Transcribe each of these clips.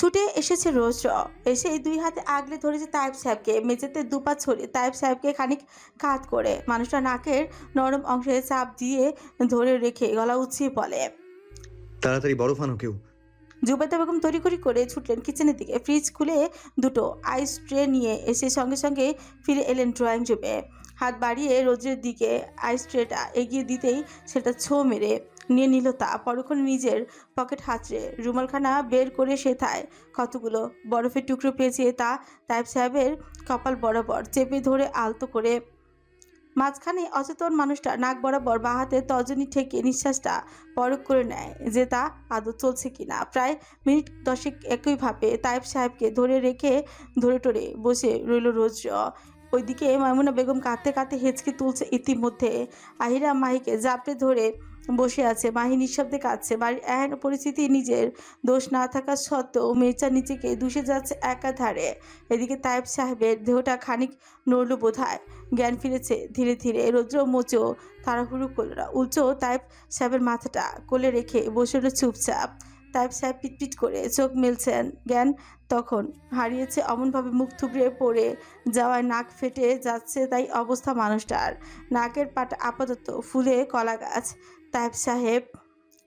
ছুটে এসেছে রৌদ্র। এসেই দুই হাতে আগলে ধরেছে তায়েব সাহেবকে, মেঝেতে দুপা ছড়িয়ে তায়েব সাহেবকে খানিক কাত করে মানুষটা নাকের নরম অংশে চাপ দিয়ে ধরে রেখে গলা উঁচিয়ে বলে, তাড়াতাড়ি বরফ আনো কেউ। জুবেদা বেগম তড়িঘড়ি করে ছুটলেন কিচেনের দিকে। ফ্রিজ খুলে দুটো আইস ট্রে নিয়ে এসে সঙ্গে সঙ্গে ফিরে এলেন ড্রয়িং রুমে। হাত বাড়িয়ে রোদ্রের দিকে আইস ট্রেটা এগিয়ে দিতেই সেটা ছো মেরে নিয়ে নিল তা। পরক্ষণে নিজের পকেট হাতড়ে রুমালখানা বের করে সেথায় কতগুলো বরফের টুকরো পেঁচিয়ে তা তায়েব সাহেবের কপাল বরাবর চেপে ধরে আলতো করে মাঝখানে অচেতন মানুষটা নাক বরাবর বাঁ হাতে তর্জনী ঠেকে নিঃশ্বাসটা পরখ করে নেয় যে তা আদৌ চলছে কিনা। প্রায় মিনিট 10 একইভাবে তায়েব সাহেবকে ধরে রেখে ধরে টরে বসে রইল রৌদ্র। ওইদিকে মাইমুনা বেগম কাঁদতে কাঁদতে হেঁচকি তুলছে। ইতিমধ্যে আহিরা মাহিকে জাপটে ধরে বসে আছে। মাহি নিঃশব্দে কাঁদছে। বাড়ির এহেন পরিস্থিতি নিজের দোষ না থাকা সত্ত্বেও মেয়েটা নিজেকে দুষে যাচ্ছে একাধারে। এদিকে তায়েব সাহেবের দেহটা খানিক নড়ল বোধহয়, জ্ঞান ফিরেছে ধীরে ধীরে। রৌদ্র মোচো তাড়াহুড়ো করল না, উল্টো তায়েব সাহেবের মাথাটা কোলে রেখে বসে রইল চুপচাপ। তায়েব সাহেব পিটপিট করে চোখ মেলছেন। জ্ঞান তখন হারিয়েছে অমনভাবে, মুখ থুবড়ে পড়ে যাওয়ায় নাক ফেটে যাচ্ছে তাই অবস্থা মানুষটার। নাকের পাটা আপাতত ফুলে কলা গাছ। তায়েব সাহেব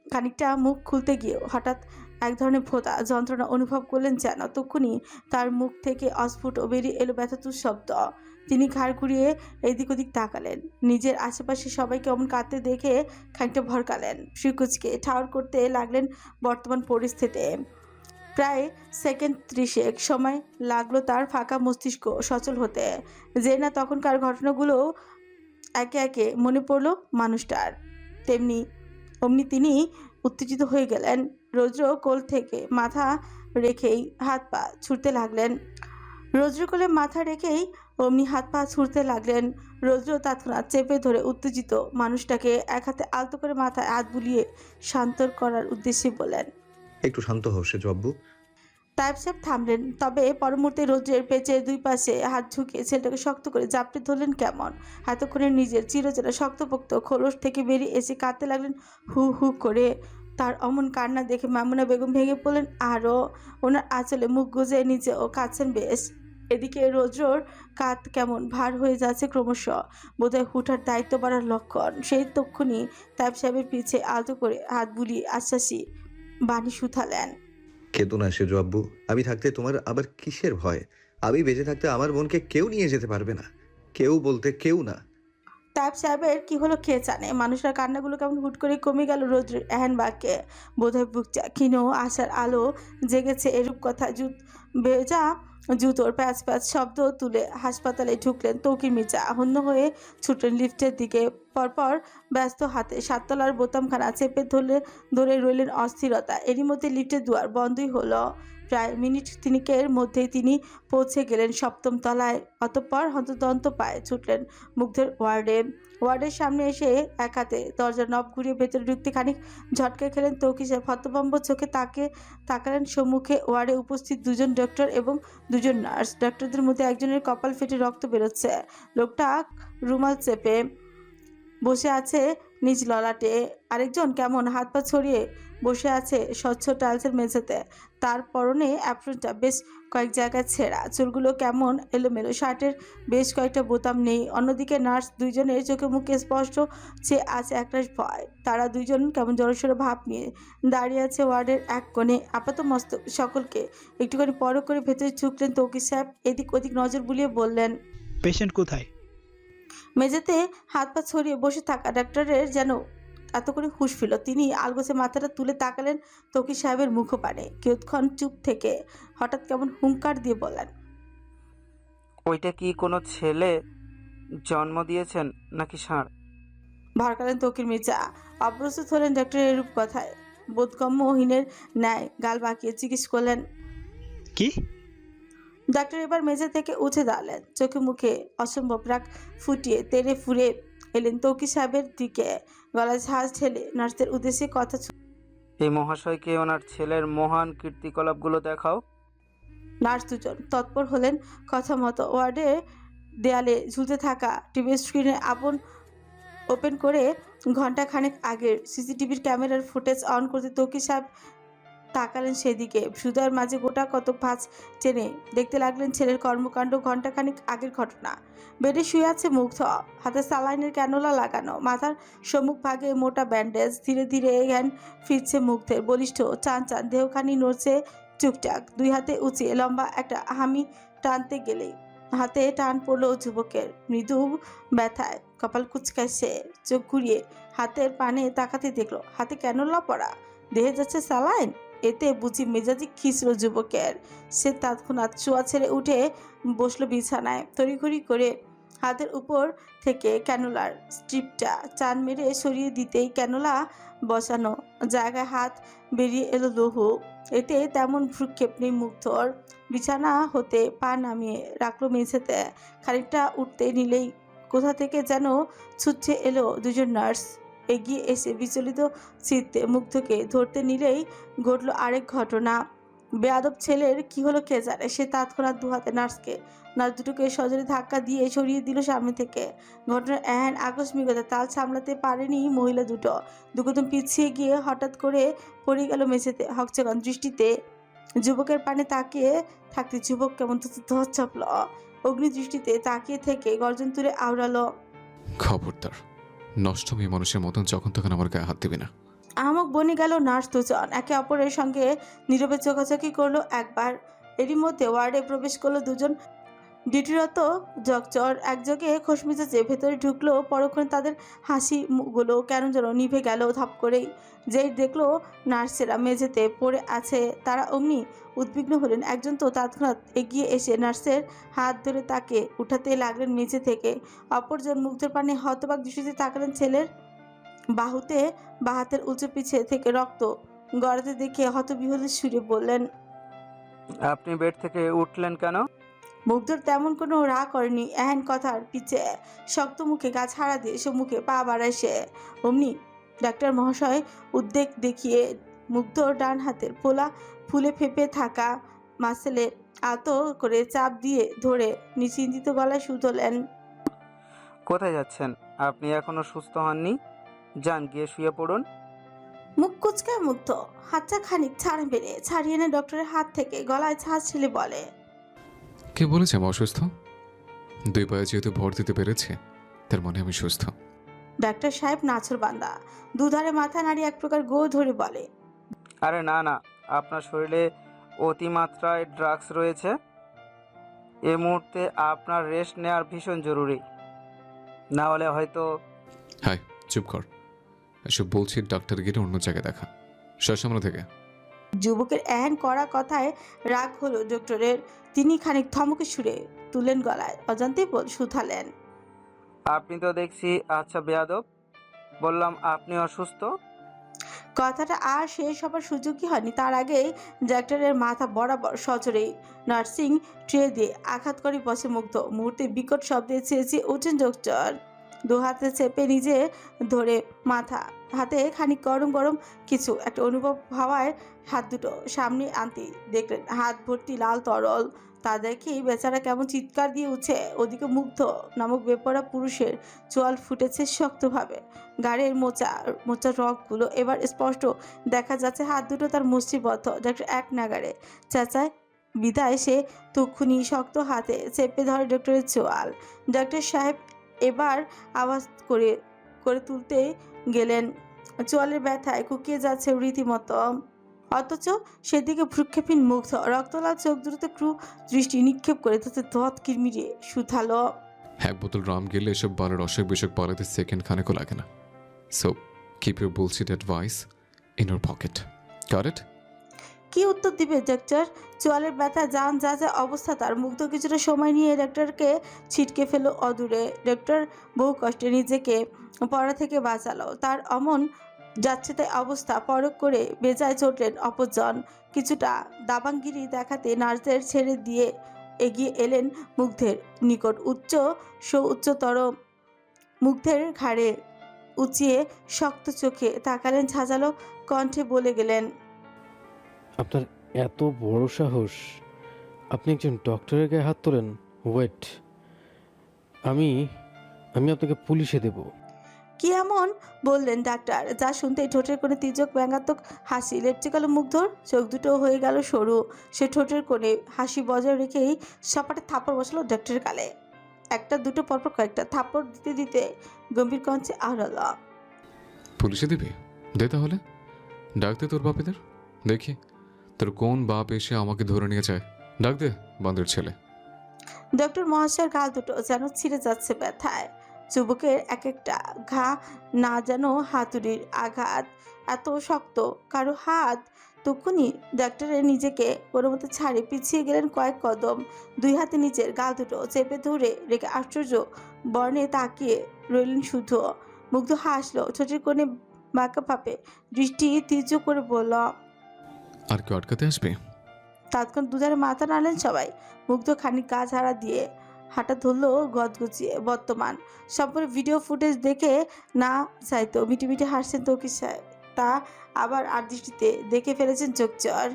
খানিকটা মুখ খুলতে গিয়েও হঠাৎ এক ধরনের ভোঁতা যন্ত্রণা অনুভব করলেন যেন। তক্ষুনি তার মুখ থেকে অস্ফুট ও বেরিয়ে এলো ব্যথাতুর শব্দ। তিনি ঘাড় ঘুরিয়ে এদিক ওদিক তাকালেন। নিজের আশেপাশে সবাইকে অমন কাঁদতে দেখে খানিকটা ভরকালেন। শ্রীকুচকে ঠাউর করতে লাগলেন বর্তমান পরিস্থিতি। প্রায় সেকেন্ড 30 সময় লাগলো তার ফাঁকা মস্তিষ্ক সচল হতে, যে না তখনকার ঘটনাগুলো একে একে মনে পড়ল মানুষটার। অমনি তিনি উত্তেজিত হয়ে গেলেন। রৌদ্র কোল থেকে মাথা রেখেই হাত পা ছুটতে লাগলেন। অমনি হাত পা ছুটতে লাগলেন। রৌদ্র তৎক্ষণাৎ চেপে ধরে উত্তেজিত মানুষটাকে এক হাতে আলতো করে মাথায় হাত বুলিয়ে শান্ত করার উদ্দেশ্যে বলেন, একটু শান্ত হও সেজু আব্বু। তায়েব সাহেব থামলেন, তবে পরমুহূর্তে রৌদ্রের পেঁচের দুই পাশে হাত ঝুঁকিয়ে ছেলেটাকে শক্ত করে জাপটে ধরলেন। কেমন এতক্ষণে নিজের চিরচেনা শক্তপোক্ত খোলস থেকে বেরিয়ে এসে কাঁদতে লাগলেন হু হু করে। তার অমন কান্না দেখে মামুনা বেগম ভেঙে পড়লেন আরও। ওনার আঁচলে মুখ গুজে নিজেও কাঁদছেন বেশ। এদিকে রৌদ্রর কাঁধ কেমন ভার হয়ে যাচ্ছে ক্রমশ, বোধহয় হুঠার দায়িত্ব বাড়ার লক্ষণ। সেই তক্ষুনি তায়েব সাহেবের পিছে আলতো করে হাত বুলিয়ে আশ্বাসী বাণী শুধালেন, কেতো না সেজু আব্বু, আমি থাকতে তোমার আবার কিসের ভয়? আমি বেঁচে থাকতে আমার বোনকে কেউ নিয়ে যেতে পারবে না, কেউ বলতে কেউ না। তায়েব সাহেবের কি হলো কে জানে। মানুষের কান্নাগুলো কেমন হুট করে কমে গেল রৌদ্রের এহেন বাক্যে। বোধহয় বুকটা ক্ষীণ আশার আলো জেগেছে। এরূপ কথা ভেজা জুতোর প্যাচ প্যাচ শব্দ তুলে হাসপাতালে ঢুকলেন তৌকির মির্জা। হন্য হয়ে ছুটলেন লিফটের দিকে। পরপর ব্যস্ত হাতে 7 তলার বোতামখানা চেপে ধরে রইলেন অস্থিরতা। এরই মধ্যে লিফটের দুয়ার বন্ধই হলো। প্রায় মিনিট তিনেকের মধ্যেই তিনি পৌঁছে গেলেন 7ম তলায়। অতঃপর হন্তদন্ত পায়ে ছুটলেন মুগ্ধের ওয়ার্ডের সামনে এসে এক হাতে দরজার নব ঘুরিয়ে ভেতরে ঢুকতে খানিক ঝটকা খেলেন তৌকির সাহেব। হতভম্ব চোখে তাকালেন সম্মুখে ওয়ার্ডে উপস্থিত 2জন ডক্টর এবং 2জন নার্স। ডক্টরদের মধ্যে একজনের কপাল ফেটে রক্ত বেরোচ্ছে। লোকটা রুমাল চেপে বসে আছে নিজ ললাটে। আরেকজন কেমন হাত পা ছড়িয়ে বসে আছে স্বচ্ছ টাইলসের মেঝেতে। তার পরনে অ্যাপ্রনটা বেশ কয়েক জায়গায় ছেঁড়া, চুলগুলো কেমন এলোমেলো, শার্টের বেশ কয়েকটা বোতাম নেই। অন্যদিকে নার্স 2জনের চোখে মুখে স্পষ্ট চেয়ে আছে একরাশ ভয়। তারা 2জন কেমন জড়সড় ভাব নিয়ে দাঁড়িয়ে আছে ওয়ার্ডের এক কোণে। আপাত মস্তক সকলকে একটুখানি পরখ করে ভেতরে ঢুকলেন তৌকির সাহেব। এদিক ওদিক নজর বুলিয়ে বললেন, পেশেন্ট কোথায়? মেঝেতে হাত পা ছড়িয়ে বসে থাকা ডাক্তারের যেন এত করে হুঁশ ফিরল। তিনি আলগোছে মাথাটা তুলে তাকালেন তৌকির সাহেবের মুখপানে। কিয়ৎক্ষণ চুপ থেকে হঠাৎ কেমন হুঙ্কার দিয়ে বললেন, ওইটা কি কোনো ছেলে জন্ম দিয়েছেন নাকি ষাঁড়? ভরকালেন তৌকির মির্জা। অপ্রস্তুত হলেন ডাক্তারের এরূপ কথায়। বোধগম্যহীনের ন্যায় গাল বাঁকিয়ে জিজ্ঞেস করলেন, কি? ডাক্তার এবার মেঝে থেকে উঠে দাঁড়ালেন। চোখে মুখে অসম্ভব রাগ ফুটিয়ে তেড়ে ফুরে এলেন তৌকির সাহেবের দিকে। গলায় ঝাঁজ ঠেলে নার্সদের উদ্দেশ্যে কথা এই মহাশয়কে ওনার ছেলের মহান কীর্তিকলাপগুলো দেখাও। নার্স 2জন তৎপর হলেন কথা মতো। ওয়ার্ডে দেয়ালে ঝুলতে থাকা টিভি স্ক্রিনে ওপেন করে ঘন্টা খানেক আগের সিসিটিভির ক্যামেরার ফুটেজ অন করতে তৌকির সাহেব তাকালেন সেদিকে। হৃদয়ের মাঝে গোটা কত ভাঁজ টেনে দেখতে লাগলেন ছেলের কর্মকাণ্ড। ঘণ্টাখানিক আগের ঘটনা। বেডে শুয়ে আছে মুগ্ধ, হাতে স্যালাইনের ক্যানোলা লাগানো, মাথার সম্মুখ ভাগে মোটা ব্যান্ডেজ। ধীরে ধীরে জ্ঞান ফিরছে মুগ্ধের। বলিষ্ঠ চান চান দেহখানি নড়ছে টুকটাক। দুই হাতে উঁচিয়ে লম্বা একটা হামি টানতে গেলেই হাতে টান পড়লো যুবকের। মৃদু ব্যথায় কপাল কুচকাইছে। চোখ ঘুরিয়ে হাতের পানে তাকাতে দেখলো হাতে ক্যানোলা পড়া, দেহে যাচ্ছে স্যালাইন। এতে বুঝি মেজাজি খিচল যুবকের। সে তৎক্ষণাৎ চুয়া ছেড়ে উঠে বসলো বিছানায়। তড়িঘড়ি করে হাতের উপর থেকে ক্যানোলার স্ট্রিপটা চান মেরে সরিয়ে দিতেই ক্যানোলা বসানো জায়গায় হাত বেরিয়ে এলো লৌহ। এতে তেমন ভ্রুক্ষেপ নেই মুগ্ধর। বিছানা হতে পা নামিয়ে রাখলো মেঝেতে। খানিকটা উঠতে নিলেই কোথা থেকে যেন ছুটছে এলো দুজন নার্স। এগিয়ে এসে বিচলিত চিত্তে মুগ্ধকে ধরতে নিলেই ঘটল আরেক ঘটনা। বেয়াদব ছেলের কি হলো কে জানে। সে তৎক্ষণাৎ দুহাতে নার্স দুটোকে সজোরে ধাক্কা দিয়ে সরিয়ে দিল সামনে থেকে। ঘটনার এহেন আকস্মিকতা তাল সামলাতে পারেনি মহিলা দুটো। দুকদম পিছিয়ে গিয়ে হঠাৎ করে পড়ে গেল মেঝেতে। হকচকান দৃষ্টিতে যুবকের পানে তাকিয়ে থাকতে যুবক কেমন ধস চাপল। অগ্নি দৃষ্টিতে তাকিয়ে থেকে গর্জন তুলে আওড়ালো, খবরদার, নষ্ট মেয়ে মানুষের মতন যখন তখন আমার গায়ে হাত দিবি না। আহমক বনে গেল নার্স দুজন। একে অপরের সঙ্গে নীরবে চোখাচোখি করলো একবার। এরই মধ্যে ওয়ার্ডে প্রবেশ করলো দুজন ডিউটিরত ডক্টর। একযোগে খোশমেজাজে ভেতরে ঢুকলো। পরক্ষণে তাদের হাসিগুলো কেন যেন নিভে গেল ধপ করেই। যেই দেখলো নার্সেরা মেঝেতে পড়ে আছে তারা অমনি উদ্বিগ্ন হলেন। একজন তো তৎক্ষণাৎ এগিয়ে এসে নার্সের হাত ধরে তাকে উঠাতে লাগলেন মেঝে থেকে। অপরজন মুগ্ধের পানে হতবাক দৃষ্টিতে তাকালেন ছেলের বাহুতে বা হাতের উঁচু পিছে থেকে রক্ত গড়াতে দেখে হতবিহ্বলের সুরে বললেন, আপনি বেড থেকে উঠলেন কেন? মুগ্ধর তেমন কোনো রাগ করেনি। এহেন কথার পিছে শক্ত মুখে গা ছাড়া দিয়ে সম্মুখে পা বাড়ায় সে। অমনি ডাক্তার মহাশয় উদ্বেগ দেখিয়ে মুগ্ধর ডান হাতের ফোলা ফুলে ফেপে থাকা মাসেলে আলতো করে চাপ দিয়ে ধরে নিশ্চিন্তিত গলায় শুধলেন, কোথায় যাচ্ছেন? আপনি এখনো সুস্থ হননি। যান, গিয়ে শুয়ে পড়ুন। মুখ কুচকায় মুগ্ধ। হাতটা খানিক ছাড় মেরে ছাড়িয়ে এনে ডক্টরের হাত থেকে গলায় ছাঁচ ছেলে বলে, কে বলেছে আমি অসুস্থ? 2 পায়ে যেহেতু ভর দিতে পেরেছে তার মানে আমি সুস্থ। ডাক্তার সাহেব নাছর বান্দা দুধারে মাথা নাড়িয়ে এক প্রকার গো ধরে বলে, আরে না না, আপনার শরীরে অতিমাত্রায় ড্রাগস রয়েছে। এ মুহূর্তে আপনার রেস্ট নেওয়ার ভীষণ জরুরি, না হলে হয়তো। হাই, চুপ কর। এসব বলছি ডাক্তার গেলে অন্য জায়গায় দেখা। সামনে থেকে। যুবকের এহেন কড়া কথায় রাগ হলো ডক্টরের। তিনি খানিক ধমকে সুরে তুলেন গলায়, অজান্তেই শুধালেন, আপনি তো দেখছি আচ্ছা বেয়াদব। বললাম আপনি অসুস্থ। কথাটা আর শেষ হবার সুযোগই হয়নি। তার আগেই ডাক্তারের মাথা বরাবর সজোরে নার্সিং ট্রে দিয়ে আঘাত করে বসে মুগ্ধ। মুহূর্তে বিকট শব্দে চেঁচিয়ে ওঠেন ডক্টর। দু হাতে চেপে নিজে ধরে মাথা হাতে খানিক গরম গরম কিছু একটা অনুভব হওয়ায় হাত দুটো সামনে আনতে দেখলেন হাত ভর্তি লাল তরল। তা দেখেই বেচারা কেমন চিৎকার দিয়ে উঠছে। ওদিকে মুগ্ধ নামক বেপরা পুরুষের চোয়াল ফুটেছে শক্তভাবে। গাড়ির মোচা রগগুলো এবার স্পষ্ট দেখা যাচ্ছে। হাত দুটো তার মুষ্টিবদ্ধ। ডক্টর এক নাগাড়ে চেঁচায় বিদায় সে তক্ষুনি শক্ত হাতে চেপে ধরে ডক্টরের চোয়াল। ডক্টর সাহেব এবার আওয়াজ করে করে তুলতে গেলেন। চোয়ালের ব্যথায় কুকিয়ে যাচ্ছে রীতিমতো। অথচ সেদিকে ভ্রুক্ষেপহীন মুগ্ধ রক্তলাল চোখ দুটোতে ক্রু দৃষ্টি নিক্ষেপ করে তাতে ধত কিরমিরিয়ে শুধালো, 1 বোতল রাম গেলে এসব বালের অসুখ বিসুখ পালাতে সেকেন্ড খানেকও লাগে না। So keep your bullshit advice in your pocket. Got it? কি উত্তর দিবে ডাক্তার? চোয়ালের ব্যথা জান যা যা অবস্থা তার। মুগ্ধ কিছুটা সময় নিয়ে ডাক্তারকে ছিটকে ফেলো অদূরে। ডাক্তার বহু কষ্টে নিজেকে পড়া থেকে বাঁচালো। তার অমন যাচ্ছে তাই অবস্থা পরখ করে বেজায় চটলেন অপরজন। কিছুটা দাবাঙ্গিরি দেখাতে নার্সদের ছেড়ে দিয়ে এগিয়ে এলেন মুগ্ধের নিকট। উচ্চতর মুগ্ধের ঘাড়ে উঁচিয়ে শক্ত চোখে তাকালেন, ঝাঁঝালো কণ্ঠে বলে গেলেন, আপনার এত বড় সাহস! আপনি একজন ডক্টরের গায়ে হাত তোলেন? ওয়েট, আমি আপনাকে পুলিশে দেব। কি এমন বললেন ডাক্তার যা শুনতেই ঠোঁটের কোণে তির্যক ব্যঙ্গাত্মক হাসি লেপটে গেল মুগ্ধর। চোখ দুটো হয়ে গেল সরু। সে ঠোঁটের কোণে হাসি বজায় রেখেই সপাটে থাপ্পড় বসালো ডাক্তারের গালে। একটা দুটো পরপর কয়েকটা থাপ্পড় দিতে দিতে গম্ভীর কণ্ঠে আওড়াল, পুলিশে দিবি? দে তাহলে, ডাক দে তোর বাপেদের, দেখি তোর কোন বাপ এসে আমাকে ধরে নিয়ে যায়। ডাক দে বান্দের ছেলে। ডক্টর মহাশয়ের গাল দুটো যেন ছিঁড়ে যাচ্ছে ব্যথায়। যুবকের এক একটা ঘা না যেন হাতুড়ির আঘাত, এত শক্ত কারো হাত। তখনই ডাক্তারের নিজেকে কোনো মতো ছাড়ে পিছিয়ে গেলেন কয়েক কদম। দুই হাতে নিচের গাল দুটো চেপে ধরে রেখে আশ্চর্য বর্ণে তাকিয়ে রইলেন শুধু। মুগ্ধ হাসলো, ঠোঁটের কোণে বাঁকা পাপে দৃষ্টি তীর্য করে বলল, আর কেউ আটকাতে আসবে? তৎক্ষণ দুধারে মাথা নাড়লেন সবাই। মুগ্ধ খানিক গা ঝাড়া দিয়ে হাঁটা ধরল গদগচিয়ে। বর্তমান সম্পূর্ণ ভিডিও ফুটেজ দেখে না চাইতো মিটিমিটি হাসছেন তৌকির সাহেব, তা আবার আর দৃষ্টিতে দেখে ফেলেছেন চোখচর।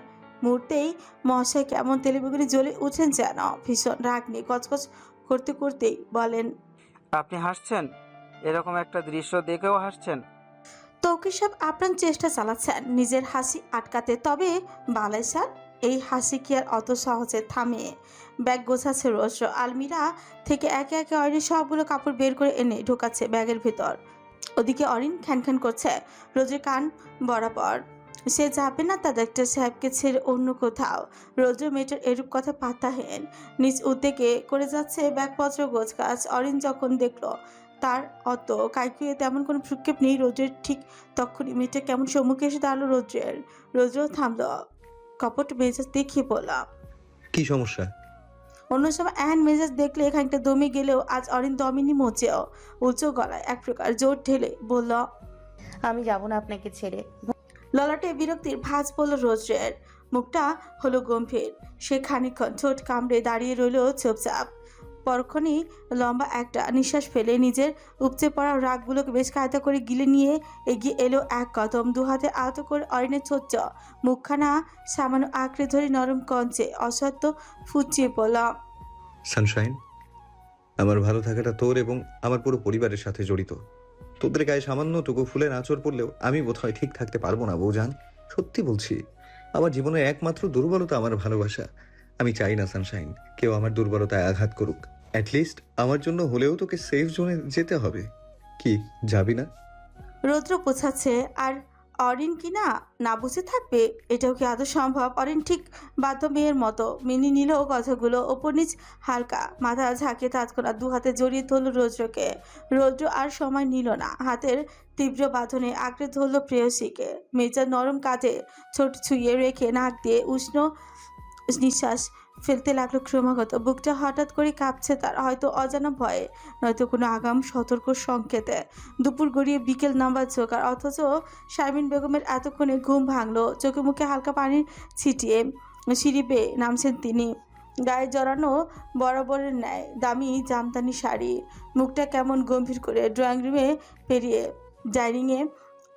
মুহূর্তেই মহাশয় কেমন তেলেবেগুনি জ্বলে উঠেন যেন, ভীষণ রাগ নিয়ে কচকচ করতে করতেই বলেন, আপনি হাসছেন? এরকম একটা দৃশ্য দেখেও হাসছেন? তৌকির সাহেব আপ্রাণ চেষ্টা চালাচ্ছেন নিজের হাসি আটকাতে, তবে বালাই স্যার এই হাসি কি আর অত সহজে থামে? ব্যাগ গোছাচ্ছে রোজ, আলমিরা থেকে একে একে অরিন সবগুলো কাপড় বের করে এনে ঢোকাচ্ছে ব্যাগের ভেতর। ওদিকে অরিন খ্যানখ্যান করছে রোজের কান বরাবর। সে যাবে না তার ডাক্তার সাহেবকে ছেড়ে অন্য কোথাও। রোজ মেয়েটার এরূপ কথা পাত্তাহীন নিজ উদ্যোগে করে যাচ্ছে ব্যাগপত্র গোছগাছ। অরিন যখন দেখলো তার অত কাইকুয়ে তেমন কোনো ভ্রুক্ষেপ নেই রোদ্রের, ঠিক তখনই মেয়েটা কেমন সম্মুখে এসে দাঁড়ালো রোদ্রের। রোদ্র থামলো, কপট মেজাজ দেখিয়ে বললাম, কি সমস্যা? অন্য সময় এহেন মেজাজ দেখলে খানিকটা দমে গেলেও আজ অরিন দমিনি মোচেও। উঁচু গলায় এক প্রকার জোর ঢেলে বলল, আমি যাব না আপনাকে ছেড়ে। ললাটে বিরক্তির ভাঁজ পড়ল রোদ্রের। মুখটা হলো গম্ভীর। সে খানিকক্ষণ ঠোঁট কামড়ে দাঁড়িয়ে রইল চুপচাপ। পরক্ষণই লম্বা একটা নিঃশ্বাস ফেলে নিজের উপচে পড়া রাগগুলোকে বেশ কায়দা করে গিলে নিয়ে এগিয়ে এলো এক কদম। দু হাতে আলতো করে অরিনের ছোট্ট মুখখানা সামান্য আঁকড়ে ধরে নরম কঞ্চে অসত্য ফুচিয়ে পড়লাম, সানশাইন, আমার ভালো থাকাটা তোর এবং আমার পুরো পরিবারের সাথে জড়িত। তোদের গায়ে সামান্যটুকু ফুলের আঁচড় পড়লেও আমি বোধহয় ঠিক থাকতে পারবো না বউজান। সত্যি বলছি, আমার জীবনের একমাত্র দুর্বলতা আমার ভালোবাসা। আমি চাই না সানশাইন কেউ আমার দুর্বলতায় আঘাত করুক। অ্যাটলিস্ট আমার জন্য হলেও তোকে সেফ জোনে যেতে হবে। কি যাবি না? রৌদ্র পোছাচ্ছে আর অরিন কি না না বুঝে থাকবে? এটাও কি আদৌ সম্ভব? অরিন ঠিক বাধ্য মেয়ের মতো মেনে নিল কথাগুলো। ওপর নিচ হালকা মাথা ঝাঁকিয়ে তৎক্ষণাৎ দু হাতে জড়িয়ে ধরল রৌদ্রকে। রৌদ্র আর সময় নিল না, হাতের তীব্র বাঁধনে আঁকড়ে ধরল প্রেয়সীকে। মেজার নরম কাঁধে ছোট ছুঁয়ে রেখে নাক দিয়ে উষ্ণ নিঃশ্বাস ফেলতে লাগলো ক্রমাগত। বুকটা হঠাৎ করে কাঁপছে তার, হয়তো অজানা ভয়ে, নয়তো কোনো আগাম সতর্ক সংকেতে। দুপুর গড়িয়ে বিকেল নাম্বার চোখ, আর অথচ শারমিন বেগমের এতক্ষণে ঘুম ভাঙলো। চোখে মুখে হালকা পানির ছিটিয়ে সিঁড়ি বেয়ে নামছেন তিনি। গায়ে জড়ানো বরাবরের ন্যায় দামি জামদানি শাড়ি। মুখটা কেমন গম্ভীর করে ড্রয়িং রুমে পেরিয়ে ডাইনিংয়ে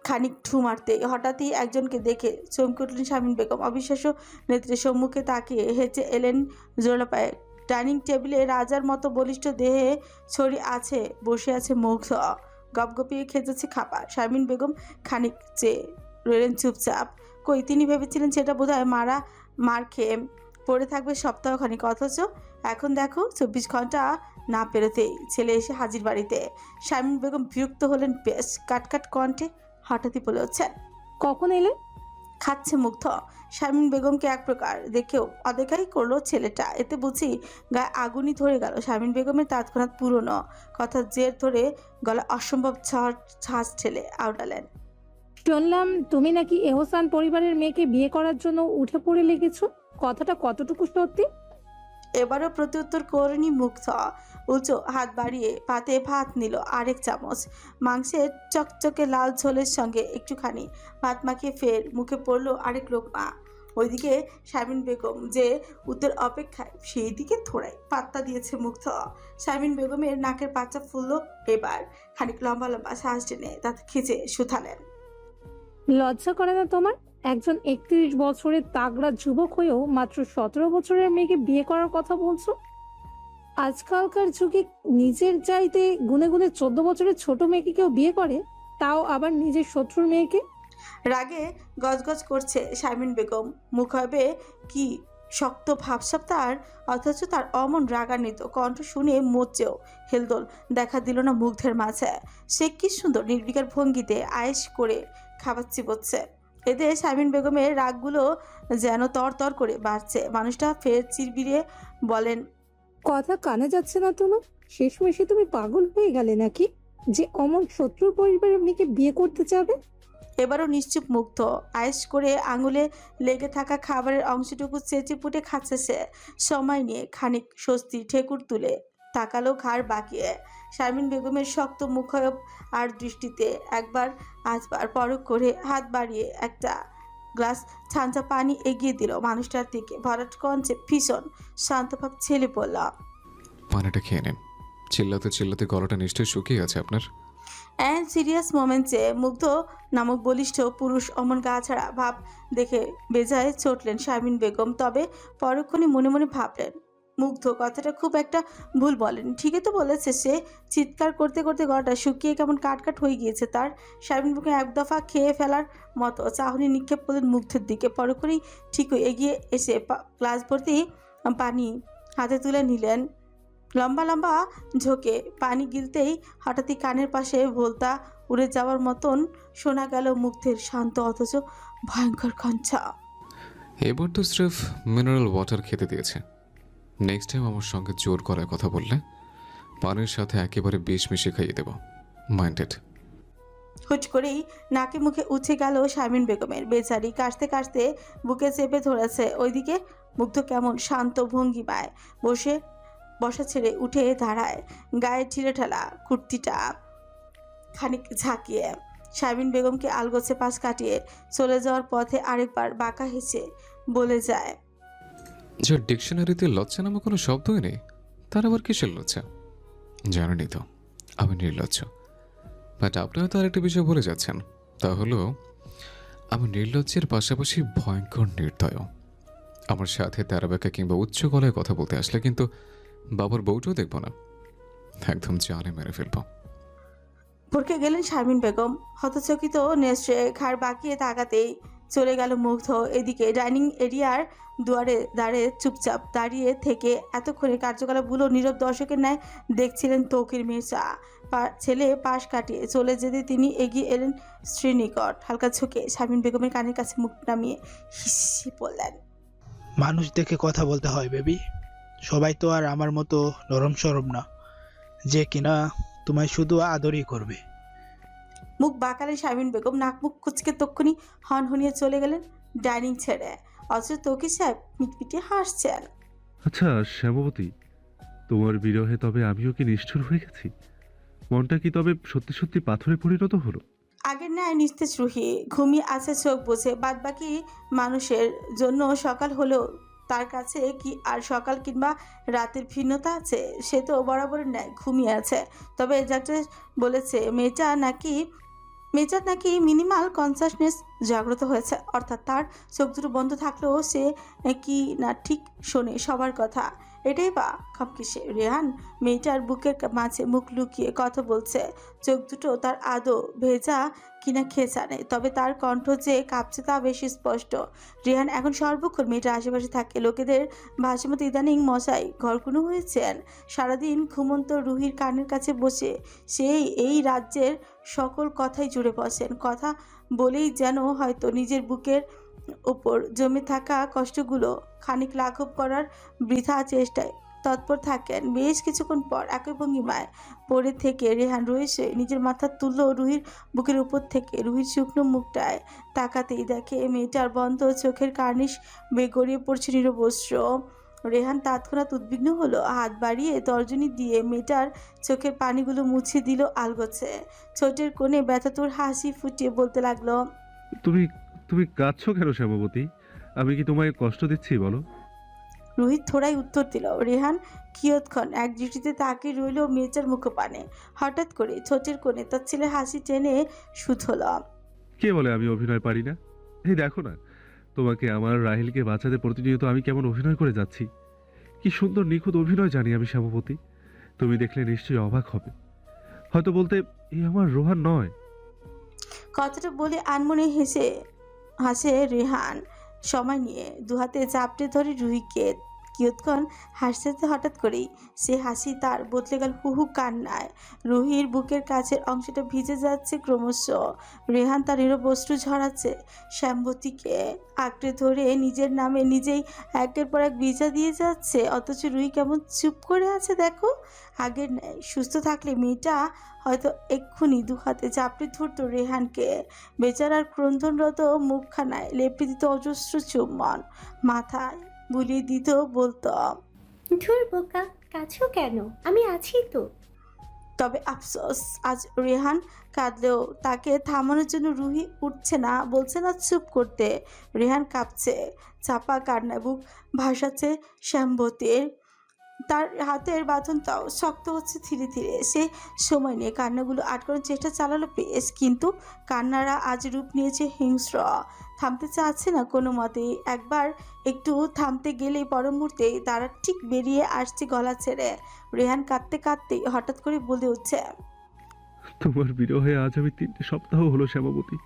খানিক ঠু মারতে হঠাৎই একজনকে দেখে চমকে উঠলেন শারমিন বেগম। অবিশ্বাস্য নেত্রে সম্মুখে তাকিয়ে হেঁচে এলেন জোড়া পায়ে। ডাইনিং টেবিলে রাজার মতো বলিষ্ঠ দেহে ছড়ি আছে, বসে আছে মুগ্ধ, গপগপিয়ে খেতেছে খাবার। শারমিন বেগম খানিক চেয়ে রইলেন চুপচাপ। কই, তিনি ভেবেছিলেন সেটা বোধহয় মার খেয়ে পড়ে থাকবে সপ্তাহখানিক, অথচ এখন দেখো 24 ঘন্টা না পেরোতেই ছেলে এসে হাজির বাড়িতে। শারমিন বেগম বিরক্ত হলেন বেশ, কাটকাট কণ্ঠে হঠাৎই বলে হচ্ছেন, কখন এলে? খাচ্ছে মুগ্ধ। শারমিন বেগমকে এক প্রকার দেখেও অদেখাই করলো ছেলেটা। এতে বুঝি গায়ে আগুনই ধরে গেল শারমিন বেগমের। তৎক্ষণাৎ পুরনো কথা জের ধরে গলা অসম্ভব ছাঁচ ঠেলে আওড়ালেন, শুনলাম তুমি নাকি এহসান পরিবারের মেয়েকে বিয়ে করার জন্য উঠে পড়ে লেগেছো, কথাটা কতটুকু সত্যি? এবারও প্রত্যুত্তর করেনি মুগ্ধ। উঁচু হাত বাড়িয়ে পাতে ভাত নিল আরেক চামচ। মাংসের চকচকে লাল ঝোলের সঙ্গে একটুখানি ভাত মাখিয়ে ফের মুখে পড়লো আরেক লোকমা। ওইদিকে শারমিন বেগম যে উত্তর অপেক্ষায়, সেই দিকে থোড়াই পাত্তা দিয়েছে মুগ্ধ। শারমিন বেগমের নাকের পাঁচা ফুললো এবার। খানিক লম্বা লম্বা শ্বাস টেনে তাতে খিচে শুথালেন, লজ্জা করে না তোমার? একজন 31 বছরের তাগড়া যুবক হয়েও মাত্র 17 বছরের মেয়েকে বিয়ে করার কথা বলছো। আজকালকার যুগে নিজের চাইতে গুনে গুনে 14 বছরের ছোট মেয়েকে কেউ বিয়ে করে, তাও আবার নিজের শত্রুর মেয়েকে। রাগে গজগজ করছে শারমিন বেগম। মুখ হবে কি শক্ত ভাবসাব তার, অথচ তার অমন রাগান্বিত কণ্ঠ শুনে মোচেও হেলদোল দেখা দিল না মুগ্ধের মাঝে। সে কি সুন্দর নির্বিকার ভঙ্গিতে আয়েশ করে খাবার চিবোচ্ছে। এতে শারমিন বেগমের রাগগুলো যেন তর করে বাড়ছে। মানুষটা ফের চিরবিরে বলেন, কথা কানে যাচ্ছে না তো? শেষমেশে তুমি পাগল হয়ে গেলে নাকি যে অমন শত্রুর পরিবারের মেয়েকে বিয়ে করতে যাবে? এবারও নিশ্চুপ মুগ্ধ। আয়েশ করে আঙুলে লেগে থাকা খাবারের অংশটুকু চেঁচে পুটে খাচ্ছে সে। সময় নিয়ে খানিক স্বস্তি ঠেকুর তুলে তাকালো ঘাড় বাঁকিয়ে। শারমিন বেগমের শক্ত মুখায়ব আর দৃষ্টিতে একবার আজবার পরখ করে হাত বাড়িয়ে একটা গ্লাস ঠান্ডা পানি এগিয়ে দিল মানুষটার দিকে। ভরাট কঞ্চে ভীষণ শান্তভাব ছেলে পড়ল। পানিটা খেয়ে নিন। চিল্লাতে চিল্লাতে গলাটা নিশ্চয়ই শুকিয়ে আছে আপনার। অ্যান্ড সিরিয়াস মোমেন্টসে মুগ্ধ নামক বলিষ্ঠ পুরুষ অমন গা ছাড়া ভাব দেখে বেজায় চটলেন শারমিন বেগম। তবে পরক্ষণে মনে মনে ভাবলেন, মুগ্ধ কথাটা খুব একটা ভুল বলেন। ঠিকই তো বলেছে সে। চিৎকার করতে করতে গলাটা শুকিয়ে কেমন কাটকাট হয়ে গিয়েছে তার। শারমিন বেগম এক দফা খেয়ে ফেলার মতো চাহনি নিক্ষেপ করলেন মুগ্ধের দিকে। পরক্ষণেই ঠিকই এগিয়ে এসে গ্লাস ভর্তি পানি হাতে তুলে নিলেন। লম্বা লম্বা ঝোঁকে পানি গিলতেই হঠাৎই কানের পাশে ভোলতা উড়ে যাওয়ার মতন শোনা গেল মুগ্ধের শান্ত অথচ ভয়ঙ্কর কণ্ঠ। এবার তো স্রেফ মিনারেল ওয়াটার খেতে দিয়েছে। নেক্সট টাইম আমার সঙ্গে জোর করার কথা বললে পানির সাথে একেবারে বিষ মিশিয়ে খাইয়ে দেব। মাইন্ডেড। হুট করেই নাকে মুখে উঠে গেল শারমিন বেগমের। বেচারি কাশতে কাশতে বুকে চেপে ধরেছে। ওইদিকে মুগ্ধ কেমন শান্ত ভঙ্গিমায় বসা ছেড়ে উঠে দাঁড়ায়, গায়ে ঢিলে ঢালা কুর্তিটা খানিক ঝাঁকিয়ে। শারমিন বেগমকে আলগোছে পাশ কাটিয়ে চলে যাওয়ার পথে আরেকবার বাঁকা হেসে বলে যায়, যার ডিকশনারিতে লজ্জা নামে কোনো শব্দই নেই, তার আবার কিসের লজ্জা? জানেনই তো আমি নির্লজ্জ। বাট আপনারা তো আরেকটা বিষয় ভুলে যাচ্ছেন, তা হলো আমি নির্লজ্জের পাশাপাশি ভয়ঙ্কর নির্দয়। আমার সাথে তেরাবেকা কিংবা উচ্চ গলায় কথা বলতে আসলে কিন্তু বাবার বউটাও দেখব না, একদম জানে মেরে ফেলব। ভরকে গেলেন শারমিন বেগম। হতচকিত নেশে ঘাড় বাঁকিয়ে তাকাতেই চলে গেল মুগ্ধ। এদিকে ডাইনিং এরিয়ার দুয়ারে দাঁড়িয়ে চুপচাপ দাঁড়িয়ে থেকে এতক্ষণে কার্যকলাপগুলো নীরব দর্শকের ন্যায় দেখছিলেন তৌকির মির্জা। ছেলে পাশ কাটিয়ে চলে যেতে তিনি এগিয়ে এলেন স্ত্রীর নিকট। হালকা ঝুঁকে শারমিন বেগমের কানের কাছে মুখ নামিয়ে হিসি বললেন, মানুষ দেখে কথা বলতে হয় বেবি। সবাই তো আর আমার মতো নরম সরম না যে কিনা তোমায় শুধু আদরই করবে। মুখ বাঁকালেন শারমিন বেগম। নাক মুখ কুচকে তক্ষুনি হনহনিয়ে চলে গেলেন ডাইনিং ছেড়ে। অথচ তৌকির সাহেব মিটমিটিয়ে হাসছেন। আচ্ছা শ্যামবতী, তোমার বিরহে তবে আমিও কি নিষ্ঠুর হয়ে গেছি? মনটা কি তবে সত্যি সত্যি পাথরে পরিণত হলো? আগের ন্যায় নিস্তেজ রুহি ঘুমিয়ে আছে চোখ বুঝে। বাদবাকি মানুষের জন্য সকাল হলেও তার কাছে কি আর সকাল কিংবা রাতের ভিন্নতা আছে? সে তো বরাবরের ন্যায় ঘুমিয়ে আছে। তবে যাকে বলেছে মেয়েটার নাকি মিনিমাল কনসাসনেস জাগ্রত হয়েছে, অর্থাৎ তার চোখ দুটো বন্ধ থাকলেও সে কি না ঠিক শোনে সবার কথা। এটাই বা খামকিসে রেহান মেয়েটার বুকের মাঝে মুখ লুকিয়ে কথা বলছে। চোখ দুটো তার আদৌ ভেজা কিনা খেয়ে নেই, তবে তার কণ্ঠ যে কাঁপছে তা বেশি স্পষ্ট। রেহান এখন সর্বক্ষণ মেয়েটার আশেপাশে থাকে। লোকেদের ভাষা মতো ইদানিং মশাই ঘরকুনো হয়েছেন। সারাদিন ঘুমন্ত রুহির কানের কাছে বসে সেই এই রাজ্যের সকল কথাই জুড়ে বসেন। কথা বলেই যেন হয়তো নিজের বুকের উপর জমে থাকা কষ্টগুলো খানিক লাঘব করার বৃথা চেষ্টায় তৎপর থাকেন। বেশ কিছুক্ষণ পর একই ভঙ্গিমায় পড়ে থেকে রেহান রয়েছে নিজের মাথা তুলল রুহির বুকের উপর থেকে। রুহির শুকনো মুখটায় তাকাতেই দেখে মেয়েটার বন্ধ চোখের কার্নিশ বেয়ে গড়িয়ে পড়ছে নিরবস্ত্র। রেহান তৎক্ষণাৎ উদ্বিগ্ন হলো। হাত বাড়িয়ে তর্জনী দিয়ে মেয়েটার চোখের পানিগুলো মুছে দিল আলগোছে। ছোটের কোণে ব্যথাতুর হাসি ফুটিয়ে বলতে লাগলো, তুমি তুমি কাঁদছো কেন শ্যামবতী? আমি কি তোমায় কষ্ট দিচ্ছি বলো? রোহিত থোড়াই উত্তর দিল। রেহান কিয়ৎক্ষণ এক দৃষ্টিতে তাকিয়ে রইল মেয়েটার মুখপানে। হঠাৎ করে ছোটের কোণে তার ছেলে হাসি টেনে শুধল। কে বলে আমি অভিনয় পারি না? এই দেখো না, তোমাকে আমার রাহিলকে বাঁচাতে প্রতিনিয়ত আমি কেমন অভিনয় করে যাচ্ছি। কি সুন্দর নিখুঁত অভিনয় জানি আমি শ্যামপতি। তুমি দেখলে নিশ্চয়ই অবাক হবে। হয়তো বলতে, এই আমার রোহান নয়। কথাটা বলে আনমনে হাসে রেহান সময় নিয়ে দুহাতে চাপটে ধরে রুহিকে। কিয়ৎক্ষণ হাসতে হঠাৎ করেই সে হাসি তার বদলে গেল হুহু কান্নায়। রুহির বুকের কাছের অংশটা ভিজে যাচ্ছে ক্রমশ। রেহান তার নিরবস্ত্র ঝরাচ্ছে, শ্যামবতীকে আঁকড়ে ধরে নিজের নামে নিজেই একের পর এক ভিজা দিয়ে যাচ্ছে। অথচ রুহি কেমন চুপ করে আছে দেখো। আগের ন্যায় সুস্থ থাকলে মেয়েটা হয়তো এক্ষুনি দুহাতে চাপড়ে ধরতো রেহানকে। বেচারার ক্রন্দনরত মুখখানায় লেপটে দিত অজস্র চুম্বন, মাথায় বুলিয়ে দিত, বলতো, ধুর বোকা, কাছো কেন, আমি আছি তো। তবে আফসোস আজ রেহান কাঁদলেও তাকে থামানোর জন্য রুহি উঠছে না, বলছে না চুপ করতে। রেহান কাঁপছে, চাপা কান্নায় বুক ভাসাচ্ছে শ্যামবতীর। তার হাতের বাঁধনটাও শক্ত হচ্ছে ধীরে ধীরে। সে সময় নিয়ে কান্নাগুলো আটকানোর চেষ্টা চালালো বেশ, কিন্তু কান্নারা আজ রূপ নিয়েছে হিংস্র। থামতে চাচ্ছে না কোনো মতেই। একবার একটু থামতে গেলেই পর মুহূর্তেই তারা ঠিক বেরিয়ে আসছে গলা ছেড়ে। রেহান কাঁদতে কাঁদতেই হঠাৎ করে বলে উঠছে, তোমার বিরহে আজ আমি 3টে সপ্তাহ হলো শ্যামপতি।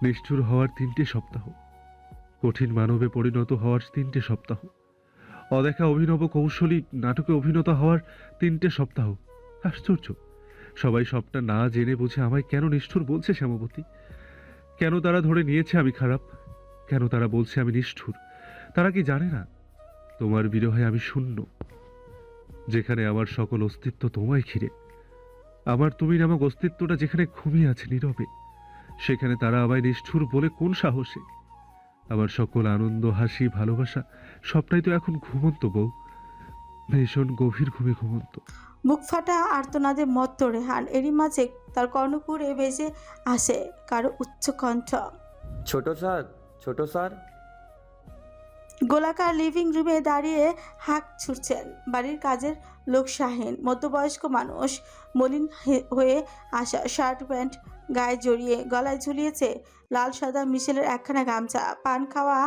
নিষ্ঠুর হওয়ার 3টে সপ্তাহ, কঠিন মানবে পরিণত হওয়ার 3টে সপ্তাহ, অদেখা অভিনব কৌশলী নাটকে অভিনেতা হওয়ার 3টে সপ্তাহ। আশ্চর্য, সবাই সবটা না জেনে বুঝে আমায় কেন নিষ্ঠুর বলছে শ্যামপতি? কেন তারা ধরে নিয়েছে আমি খারাপ? কেন তারা বলছে আমি নিষ্ঠুর? তারা কি জানে না তোমার বিরহে আমি শূন্য, যেখানে আমার সকল অস্তিত্ব তোমায় ঘিরে। আমার তুমি নামক অস্তিত্বটা যেখানে ঘুমিয়ে আছে নীরবে, সেখানে তারা আমায় নিষ্ঠুর বলে কোন সাহসে? আমার সকল আনন্দ, হাসি, ভালোবাসা সবটাই তো এখন ঘুমন্ত বউ, ভীষণ গভীর ঘুমে ঘুমন্ত। বুক ফাটা আর্তনাদে মত্ত রেহান। এরই মাঝে তার কর্ণপুরে ভেসে আসে কারো উচ্চ কণ্ঠ, ছোট স্যার, ছোট স্যার। গোলাকার লিভিং রুমে দাঁড়িয়ে হাঁক ছুটছেন বাড়ির কাজের লোক শাহিন। মধ্যবয়স্ক মানুষ, মলিন হয়ে আসা শার্ট প্যান্ট গায়ে জড়িয়ে, গলায় ঝুলিয়েছে লাল সাদা মিশেলের একখানা গামছা। পান খাওয়া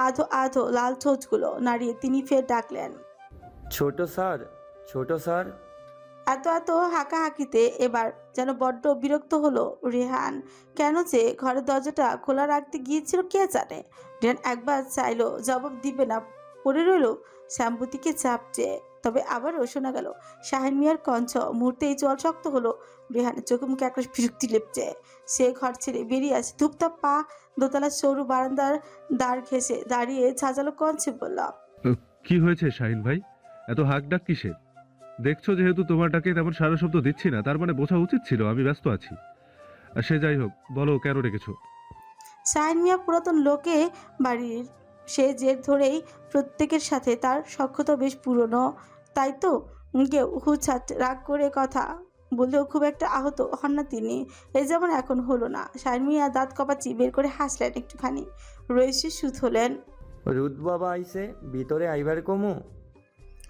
আধো আধো লাল ঠোঁটগুলো নাড়িয়ে তিনি ফের ডাকলেন, ছোট স্যার, ছোট স্যার। এত হাঁকাহাঁকিতে এবার যেন বড্ড বিরক্ত হলো রেহান। কেন যে ঘরের দরজাটা খোলা রাখতে গিয়েছিল কে জানে। রেহান একবার চাইলো, জবাব দিবে না, পড়ে রইল শ্যামবতীকে চাপটে। তবে আবারও শোনা গেল শাহিন মিয়ার কণ্ঠ। মুহূর্তেই জল শক্ত হলো রেহানের চোখে মুখে একটা বিরক্তি লেপছে। সে ঘর ছেড়ে বেরিয়ে আসে, ধূপতাপ পা দোতলার সরু বারান্দার দ্বার ঘেঁষে দাঁড়িয়ে ঝাঁঝালো কণ্ঠে বলল, কি হয়েছে শাহিন ভাই, এত হাঁক ডাক কিসের? দেখছো যেহেতু তোমার ডাকে তেমন সারা শব্দ দিচ্ছি না, তার মানে বোঝা উচিত ছিল আমি ব্যস্ত আছি। আর সে যাই হোক, বলো কেন ডেকেছো? শাহিন মিয়া পুরাতন লোকে বাড়ির, সে জের ধরেই প্রত্যেকের সাথে তার সখ্যতা বেশ পুরনো। তাই তো কেউ হুটহাট রাগ করে কথা বললেও খুব একটা আহত হন না তিনি। এ যেমন এখন হলো না। শাহিন মিয়া দাঁত কপাচি বের করে হাসলেন একটুখানি, রয়েছে সুত হলেন। রুদ বাবা আইসে, ভিতরে আইবার কমু।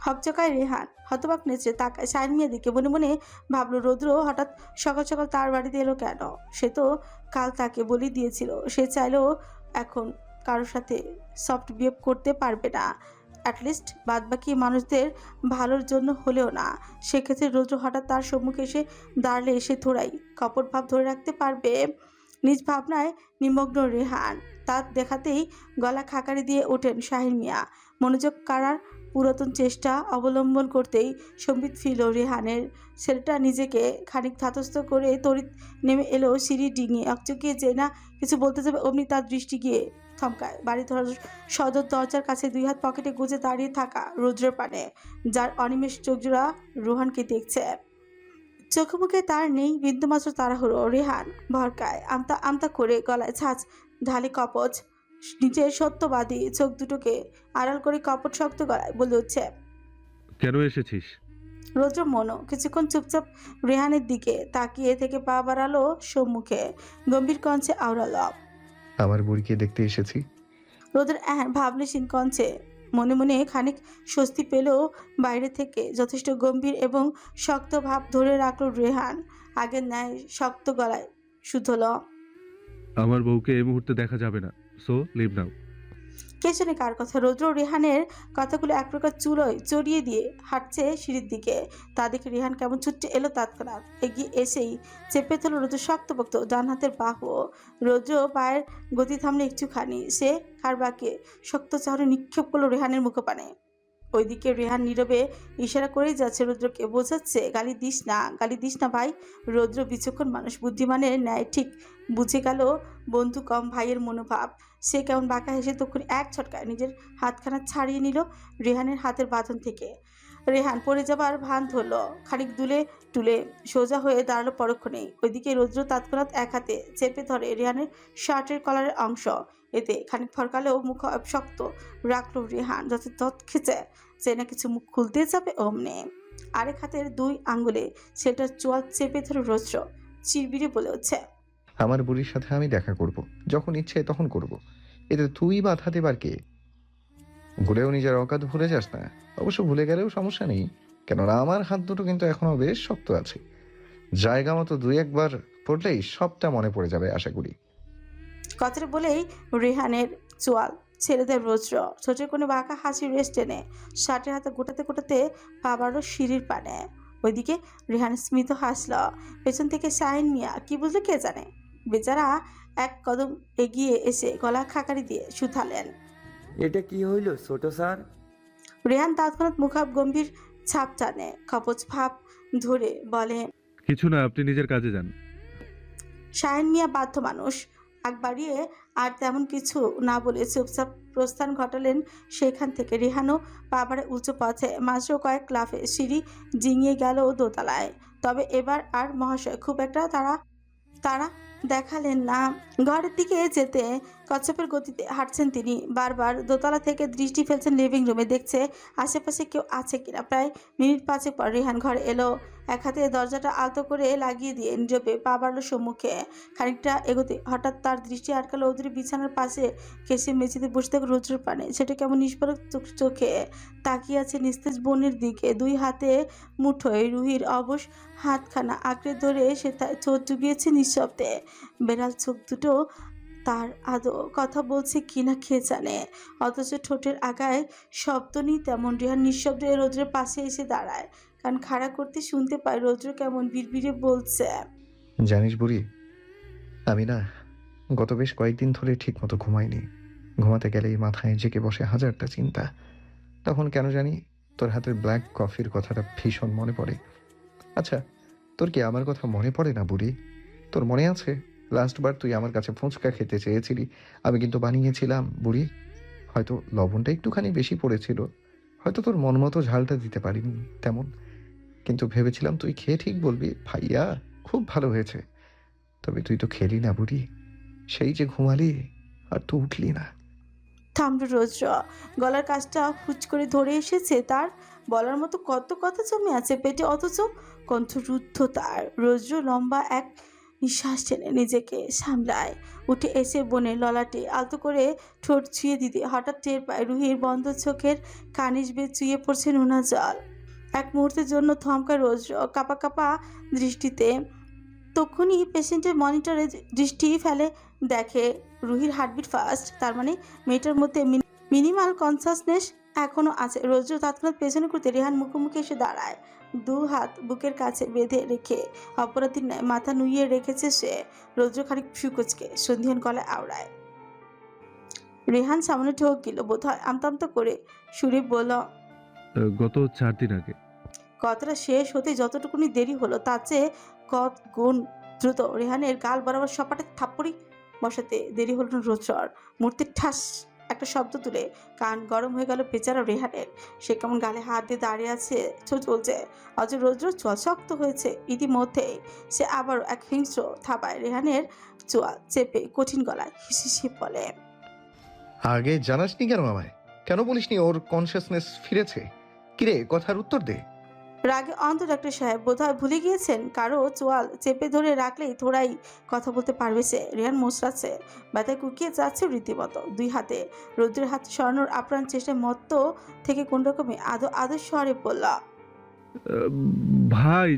হকচকায় রেহান হতবাক নেচে তাকায় শাহিন মিয়া দিকে। মনে মনে ভাবলো, রৌদ্র হঠাৎ সকাল সকাল তার বাড়িতে এলো কেন? সে তো কাল তাকে বলি দিয়েছিল সে চাইলেও এখন কারোর সাথে সফট বিহেভ করতে পারবে না, অ্যাটলিস্ট বাদবাকি মানুষদের ভালোর জন্য হলেও না। সেক্ষেত্রে রৌদ্র হঠাৎ তার সম্মুখে এসে দাঁড়ালে সে থোড়াই কপট ভাব ধরে রাখতে পারবে? নিজ ভাবনায় নিমগ্ন রেহান। তার দেখাতেই গলা খাকারি দিয়ে ওঠেন শাহিন মিয়া। মনোযোগ কাড়ার পুরাতন চেষ্টা অবলম্বন করতেই সম্বিত ফিল রেহানের। ছেলেটা নিজেকে খানিক ধাতস্থ করে তড়িৎ নেমে এলো সিঁড়ি ডিঙিয়ে। অকচকে যে না কিছু বলতে যাবে অমনি তার দৃষ্টি গিয়ে থমকায় বাড়ি ধরার সদর দরজার কাছে, 2 হাত পকেটে গুজে দাঁড়িয়ে থাকা রৌদ্রের পানে, যার অনিমেষ চোখজোড়া রোহানকে দেখছে। চোখে মুখে তার নেই বিন্দুমাত্র তাড়াহুড়ো। রেহান ভরকায় আমতা আমতা করে গলায় ছাঁচ ঢালে কপচ, নিজের সত্যবাদী চোখ দুটোকে আড়াল করে কপট শক্ত গলায় বলে উঠছে, কেন এসেছিস? রৌদ্র মনো কিছুক্ষণ চুপচাপ রেহানের দিকে তাকিয়ে থেকে পা বাড়ালো সম্মুখে, গম্ভীর কণ্ঠে আওড়ালো, আমার বুড়িকে দেখতে এসেছি। রৌদ্রের ভাবলেশীন কণ্ঠে মনে মনে খানিক স্বস্তি পেলেও বাইরে থেকে যথেষ্ট গম্ভীর এবং শক্ত ভাব ধরে রাখলো রেহান। আগের ন্যায় শক্ত গলায় শুধল, আমার বউকে এই মুহূর্তে দেখা যাবে না, সো লিভ নাও। কে জানে কার কথা। রৌদ্র রেহানের কথাগুলো এক প্রকার চুলোয় চড়িয়ে দিয়ে হাঁটছে সিঁড়ির দিকে। তা দেখে রেহান কেমন ছুটে এলো তৎক্ষণাৎ। এগিয়ে এসেই চেপে ধরল রৌদ্র শক্তপোক্ত ডান হাতের বাহু। রৌদ্র পায়ের গতি থামলে একটুখানি। সে খারবাকে শক্ত চাহরে নিক্ষেপ করলো রেহানের মুখপানে। ওইদিকে রেহান নীরবে ইশারা করেই যাচ্ছে, রৌদ্রকে বোঝাচ্ছে, গালি দিস না ভাই। রৌদ্র বিচক্ষণ মানুষ, বুদ্ধিমানের ন্যায় ঠিক বুঝে গেল বন্ধু কম ভাইয়ের মনোভাব। সে কেমন বাঁকা হেসে তখন এক ছটকায় নিজের হাতখানা ছাড়িয়ে নিল রেহানের হাতের বাঁধন থেকে। রেহান পড়ে যাবার ভান ধরল, খানিক দুলে টুলে সোজা হয়ে দাঁড়ালো পরক্ষণেই। ওইদিকে রৌদ্র তৎক্ষণাৎ এক হাতে চেপে ধরে রেহানের শার্টের কলারের অংশ। এতে খানিক ফরকালেও মুখ শক্ত রাখলো রেহান, যাতে তৎ খেচে সে না কিছু মুখ খুলতে যাবে অমনে। আরেক হাতের 2 আঙ্গুলে সেটার চোয়াল চেপে ধরে রৌদ্র চিরবিরে বলে হচ্ছে, আমার বুড়ির সাথে আমি দেখা করব, যখন ইচ্ছে তখন করব। এতে তুই বাধা দেবার কে? ভুলেও নিজের অকাত ভুলে যাস না। অবশ্য ভুলে গেলেও সমস্যা নেই, কেননা আমার হাত দুটো কিন্তু এখনো বেশ শক্ত আছে। জায়গা মতো 2-1 বার পড়লেই সবটা মনে পড়ে যাবে আশা করি। কথাটা বলেই রেহানের চোয়াল ছেড়ে দেয় রৌদ্র। ছোটের কোনো বাঁকা হাসি রেস্ট টেনে শার্টের হাতে গোটাতে গোটাতে পা বাড়ল সিঁড়ির পানে। ওইদিকে রেহান স্মিত হাসল। পেছন থেকে শাহিন মিয়া কি বুঝলো কে জানে, বেচারা এক কদম এগিয়ে এসে গলা খাকারি দিয়ে শুধালেন। এটা কি হইল ছোট স্যার? রেহান তৎক্ষণাৎ মুখাব গম্ভীর ছাপ টানে, খপচ ভাব ধরে বলে, কিছু না, আপনি নিজের কাজে যান। শাহিন মিয়া বাধ্য মানুষ, আগ বাড়িয়ে আর তেমন কিছু না বলে চুপচাপ প্রস্থান ঘটালেন সেখান থেকে। রেহানও পাবারে উঁচু পথে মাত্র কয়েক লাফে সিঁড়ি জিঙিয়ে গেল দোতলায়। তবে এবার আর মহাশয় খুব একটা তারা দেখালেন না। ঘরের দিকে যেতে কচ্ছপের গতিতে হাঁটছেন তিনি। বারবার দোতলা থেকে দৃষ্টি ফেলছেন লিভিং রুমে, দেখছে আশেপাশে কেউ আছে কিনা। প্রায় মিনিট 5 পর রেহান ঘরে এলো। এক হাতে দরজাটা আলতো করে লাগিয়ে দিয়ে নীরবে পা বাড়ল সম্মুখে। খানিকটা এগোতে হঠাৎ তার দৃষ্টি আটকালো ওদের বিছানার পাশে কেসে মেঝেতে বসে থাকা রৌদ্রের পানে। সেটা কেমন নিষ্পলক চোখে তাকিয়ে আছে নিস্তেজ বোনের দিকে। 2 হাতে মুঠোয় রুহির অবশ হাতখানা আঁকড়ে ধরে সে তার চোখ ডুবিয়েছে নিঃশব্দে। বেড়াল চোখ দুটো তার আদৌ কথা বলছে কিনা কে জানে, অথচ ঠোঁটের আগায় শব্দ নেই তেমন। রেহান নিঃশব্দে রৌদ্রের পাশে এসে দাঁড়ায়, কান খাড়া করতে শুনতে পায় রৌদ্র কেমন বিড়বিড়ে বলছে, জানিস বুড়ি, আমি না গত বেশ কয়েকদিন ধরে ঠিক মতো ঘুমাইনি। ঘুমাতে গেলেই মাথায় জেঁকে বসে হাজারটা চিন্তা। তখন কেন জানি তোর হাতের ব্ল্যাক কফির কথাটা ভীষণ মনে পড়ে। আচ্ছা, তোর কি আমার কথা মনে পড়ে না বুড়ি? তোর মনে আছে লাস্টবার তুই আমার কাছে ফুচকা খেতে চেয়েছিলি? আমি কিন্তু বানিয়েছিলাম বুড়ি। হয়তো লবণটা একটুখানি বেশি পড়েছিল, হয়তো তোর মন মতো ঝালটা দিতে পারিনি তেমন, কিন্তু ভেবেছিলাম তুই খেয়ে ঠিক বলবি, ভাইয়া খুব ভালো হয়েছে। তবে তুই তো খেলি না বুড়ি, সেই যে ঘুমালি আর তো উঠলি না। থামল রৌদ্র। গলার কাজটা হুচ করে ধরে এসেছে তার। বলার মতো কত কথা জমে আছে পেটে, অথচ কণ্ঠ রুদ্ধ তার। রৌদ্র লম্বা এক নিঃশ্বাস টেনে নিজেকে সামলায়। উঠে এসে বোনের ললাটে আলতো করে ঠোঁট ছুঁয়ে দিতে হঠাৎ টের পায় রুহির বন্ধ চোখের কানিস বেয়ে চুইয়ে পড়ছে নোনা জল। এক মুহূর্তের জন্য থমকায় রৌদ্র কাপা কাপা দৃষ্টিতে। তখনই পেশেন্টের মনিটরে দৃষ্টি ফেলে, দেখে রুহির হার্টবিট ফাস্ট। তার মানে মেয়েটার মধ্যে মিনিমাল কনসাসনেস এখনো আছে। রৌদ্র তৎক্ষণাৎ পেছনে করতে রেহান মুখোমুখি এসে দাঁড়ায়। 2 হাত বুকের কাছে বেঁধে রেখে অপরাধীর ন্যায় মাথা নুইয়ে রেখেছে সে। রৌদ্র খানিক ফুকুচকে সন্ধিহান গলায় আওড়ায়। রেহান সামনে ঠোক গেল বোধ হয়, আমতা করে সুরে বলল, গত 4 দিন আগে। কথাটা শেষ হতে যতটুকুনি দেরি হলো তার চেয়ে কত গুণ দ্রুত রেহানের গাল বরাবর সপাটে থাপ্পড়ি বসাতে দেরি হলো না রৌদ্রর। মূর্তির ঠাস একটা শব্দ তুলে কান গরম হয়ে গেল বেচারা রেহানের। সে কেমন গালে হাত দিয়ে দাঁড়িয়ে আছে, চলছে। অজ রৌদ্র চোয়াল শক্ত হয়েছে ইতিমধ্যেই। সে আবারও এক হিংস্র থাবায় রেহানের চোয়াল চেপে কঠিন গলায় হিসি বলে, আগে জানাসনি কেন আমায়? কেন বলিসনি ওর কনসিয়াসনেস ফিরেছে? কিরে, কথার উত্তর দে। রাগে অন্ত ডাক্তার সাহেব বোধহয় ভুলে গিয়েছেন, কারো চোয়াল চেপে ধরে রাখলেই থোড়াই কথা বলতে পারবে সে। রেহান মোচড়াচ্ছে, ব্যথায় কুকিয়ে যাচ্ছে রীতিমতো। 2 হাতে রৌদ্রের হাত সরানোর আপ্রাণ চেষ্টায় মত্ত থেকে কোন রকমে আদো স্বরে বলল, ভাই,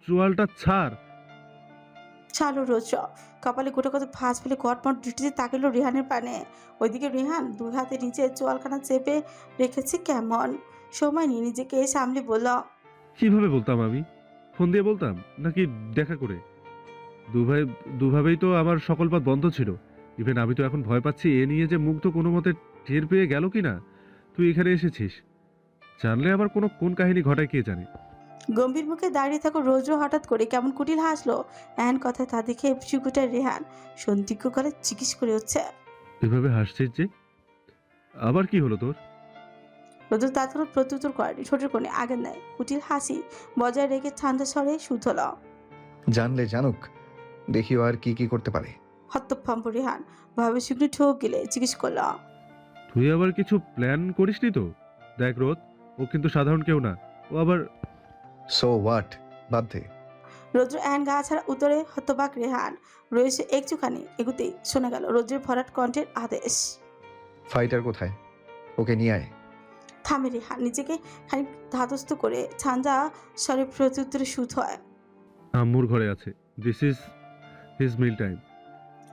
চোয়ালটা ছাড়। ছাড়লো রৌদ্র। কপালে গোটা কত ভাঁজ ফেলে ঘটমট দৃষ্টিতে তাকালো রেহানের পানে। ওইদিকে রেহান দুই হাতে নিচে চোয়ালখানা চেপে রেখেছে কেমন। সময় নিয়ে নিজেকে সামলে বলল, কিভাবে বলতাম আমি? ফোন দিয়ে বলতাম নাকি দেখা করে? দুভাই দুভাবেই তো আমার সকল পথ বন্ধ ছিল। ইভেন আমি তো এখন ভয় পাচ্ছি এ নিয়ে যে মুগ্ধ কোনো মতে টের পেয়ে গেল কি না তুই এখানে এসেছিস। জানলে আবার কোন কাহিনী ঘটায় কে জানে। গম্ভীর মুখে দাঁড়িয়ে থাকো রৌদ্র হঠাৎ করে কেমন কুটিল হাসলো। এন কথায় তা দেখে চুকুটার রেহান সন্দিগ্ধ গলে জিজ্ঞেস করে হচ্ছে, এভাবে হাসছিস যে? আবার কি হলো তোর? রৌদ্র তৎক্ষণাৎ প্রত্যুত্তর করেনি। ছোটের কোণে আগের নেয় কুটিল হাসি বজায় রেখে ঠান্ডা স্বরে শুধল। জানলে জানুক, দেখিও আর কি কি করতে পারে। হত্যভম্ব রেহান ভাবে শুকনো ঠোক গেলে জিজ্ঞেস করল, তুই আবার কিছু প্ল্যান করিসনি তো? দেখ রোদ, ও কিন্তু সাধারণ কেউ না। ও আবার সো হোয়াট, বাদ দে। রৌদ্র এন গা ছাড়া উত্তরে হতবাক রেহান রয়েছে একটুখানি এগুতেই শোনা গেল রৌদ্রের ভরাট কণ্ঠের আদেশ। ফাইটার কোথায়? ওকে নিয়ে আয়। থামে রেহান নিজেকে খানিক ধাতস্থ করে ঠান্ডা স্বরে প্রত্যুত্তরে শুধ হয়। আম্মুর ঘরে আছে। This is his mill time.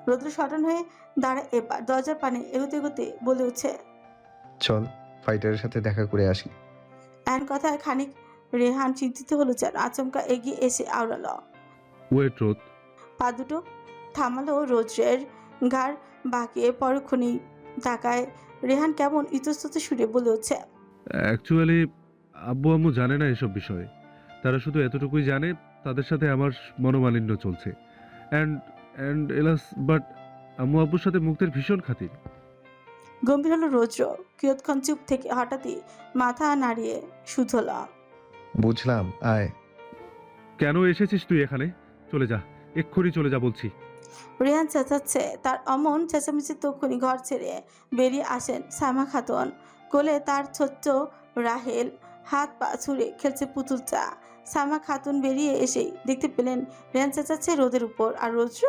রৌদ্র সটন হয়ে দাঁড়ায়। এবার দরজার পানে এগোতে এগোতে বলে উঠছে, চল ফাইটারের সাথে দেখা করে আসি। এন কথায় খানিক রেহান চিন্তিত হলো যেন। আচমকা এগিয়ে এসে আওড়ালো। ওয়েট রোদ। পা দুটো থামালো রৌদ্রের ঘাড় বাঁকিয়ে। পরক্ষণেই তাকায় রেহান কেমন ইতস্তত সুরে বলে উঠছে, অ্যাকচুয়ালি আব্বু আম্মু জানে না এসব বিষয়ে। তারা শুধু এতটুকুই জানে তাদের সাথে আমার মনোমালিন্য চলছে। অ্যান্ড অ্যান্ড এলাস বাট আম্মু আব্বুর সাথে মুক্তের ভীষণ খাতির। গম্ভীর হলো রৌদ্র। কিয়ৎক্ষণ চুপ থেকে হঠাৎই মাথা নাড়িয়ে শুধল, বুঝলাম, আয়। কেন এসেছিস তুই এখানে? চলে যা, এক্ষুনি চলে যা বলছি। রেহান চেঁচাচ্ছে। তার অমন চেঁচামেচি তক্ষুনি ঘর ছেড়ে বেরিয়ে আসেন সাইমা খাতুন। কোলে তার ছোট্ট রাহেল হাত পা ছুঁড়ে খেলছে পুতুল চা। সাইমা খাতুন বেরিয়ে এসেই দেখতে পেলেন রেহান চেঁচাচ্ছে রোদের উপর, আর রৌদ্র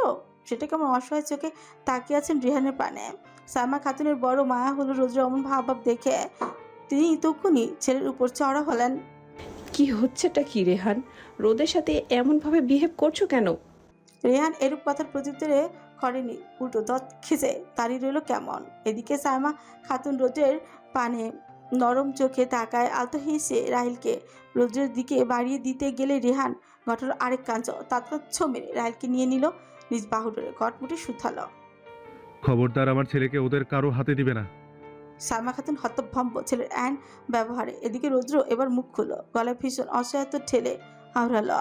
সেটা কেমন অসহায় চোখে তাকিয়ে আছেন রেহানের পানে। সাইমা খাতুনের বড় মায়া হলো রৌদ্র অমন ভাব দেখে। তিনি তক্ষুনি ছেলের উপর চড়া হলেন। কি হচ্ছেটা কি রেহান? রোদের সাথে এমনভাবে বিহেভ করছো কেন? রেহান এরূপ কথার প্রত্যুত্তরে করেনি, উল্টো দত খিচে দাঁড়িয়ে রইল কেমন। এদিকে সাইমা খাতুন রোদের পানে নরম চোখে তাকায় আলতো হেসে রাহিলকে রোদের দিকে বাড়িয়ে দিতে গেলে রেহান ঘটল আরেক কাঞ্চ। তৎক্ষণাৎ ছো মেরে রাহিলকে নিয়ে নিল নিজ বাহুডোরে ঘটমুটে শুথালো। খবরদার আমার ছেলেকে ওদের কারো হাতে দিবে না। সাইমা খাতুন হতভম্ব ছেলের অ্যান ব্যবহারে। এদিকে রৌদ্র এবার মুখ খুলল, গলায় ভীষণ অসহায়ত্ব ঠেলে আওড়ালো,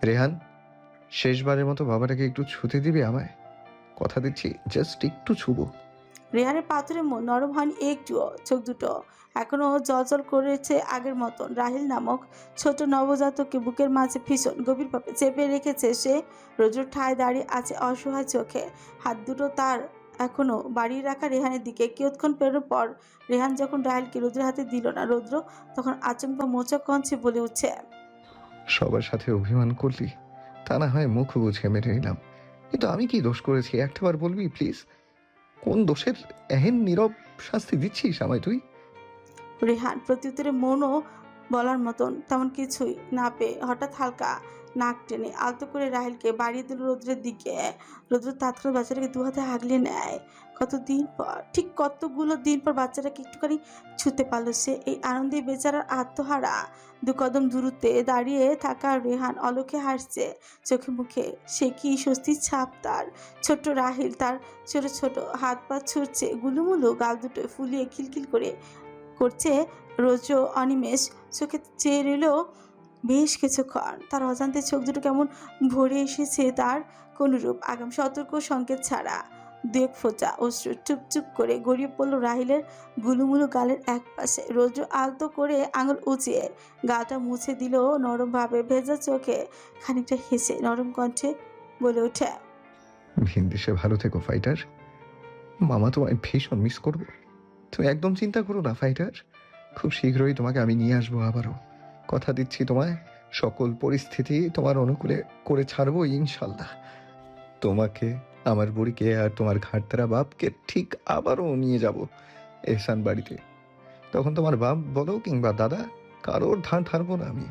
রেহান, শেষবারের মতো বাবাটাকে একটু ছুতে দিবি আমায়? কথা দিচ্ছি, জাস্ট একটু ছুবো। রেহানের পাথরের মন নরম হয়নি একটুও। চোখ দুটো এখনো জলজল করেছে আগের মতন। রাহিল নামক ছোট নবজাতককে বুকের মাঝে ভীষণ গভীরভাবে চেপে রেখেছে সে। রৌদ্র ঠায় দাঁড়িয়ে আছে অসহায় চোখে। হাত দুটো তার এখনো বাড়িয়ে রাখা রেহানের দিকে। কিয়ৎক্ষণ পেরোর পর রেহান যখন রাহিলকে রৌদ্রের হাতে দিল না, রৌদ্র তখন আচমকা মোচক কঞ্চে বলে উঠছে, সবার সাথে অভিমান করলি, তা না হয় মুখ বুঝে মেনে নিলাম, কিন্তু আমি কি দোষ করেছি একটাবার বলবি প্লিজ? কোন দোষের এহেন নীরব শাস্তি দিচ্ছিস আমায় তুই? রেহান প্রত্যুত্তরে মনও বলার মতন তেমন কিছুই না পেয়ে হঠাৎ হালকা নাক টেনে আলতো করে রাহিলকে বাড়িয়ে দিল রৌদ্রের দিকে। রৌদ্র তৎক্ষণাৎ বাচ্চাটাকে দু হাতে আগলে নেয়। কতদিন পর, ঠিক কতগুলো দিন পর বাচ্চাটাকে একটুখানি ছুতে পারল সে। এই আনন্দে বেচারার আত্মহারা। দু কদম দূরত্বে দাঁড়িয়ে থাকা রেহান অলকে হাসছে, চোখে মুখে সে কি স্বস্তির ছাপ তার। ছোট্ট রাহিল তার ছোট ছোট হাত পা ছুটছে, গুলুমুলু গাল দুটো ফুলিয়ে খিলখিল করে করছে। রৌদ্র অনিমেষ চোখে চেয়ে রইল বেশ কিছুক্ষণ। তার অজান্তে চোখ দুটো কেমন ভরে এসেছে তার কোনরূপ আগাম সতর্ক সংকেত ছাড়া। দু এক ফোঁটা অশ্রু চুপচুপ করে গড়িয়ে পড়ল রাহিলের গুলুমুলু গালের এক পাশে। রৌদ্র আলতো করে আঙুল উঁচিয়ে গালটা মুছে দিল নরমভাবে। ভেজা চোখে খানিকটা হেসে নরম কণ্ঠে বলে ওঠে, ভিনদেশে ভালো থেকো ফাইটার। মামা তোমায় ভীষণ মিস করব। তুমি একদম চিন্তা করো না ফাইটার, খুব শীঘ্রই তোমাকে আমি নিয়ে আসবো আবারও। কথা দিচ্ছি তোমায়, সকল পরিস্থিতি তোমার অনুকূলে করে ছাড়বো ইনশাল্লাহ। তোমাকে, আমার বুড়িকে আর তোমার ঘাটতারা বাপকে ঠিক আবারও নিয়ে যাব এহসান বাড়িতে। তখন তোমার বাপ বলো কিংবা দাদা, কারোর ধার ধারবো না আমি।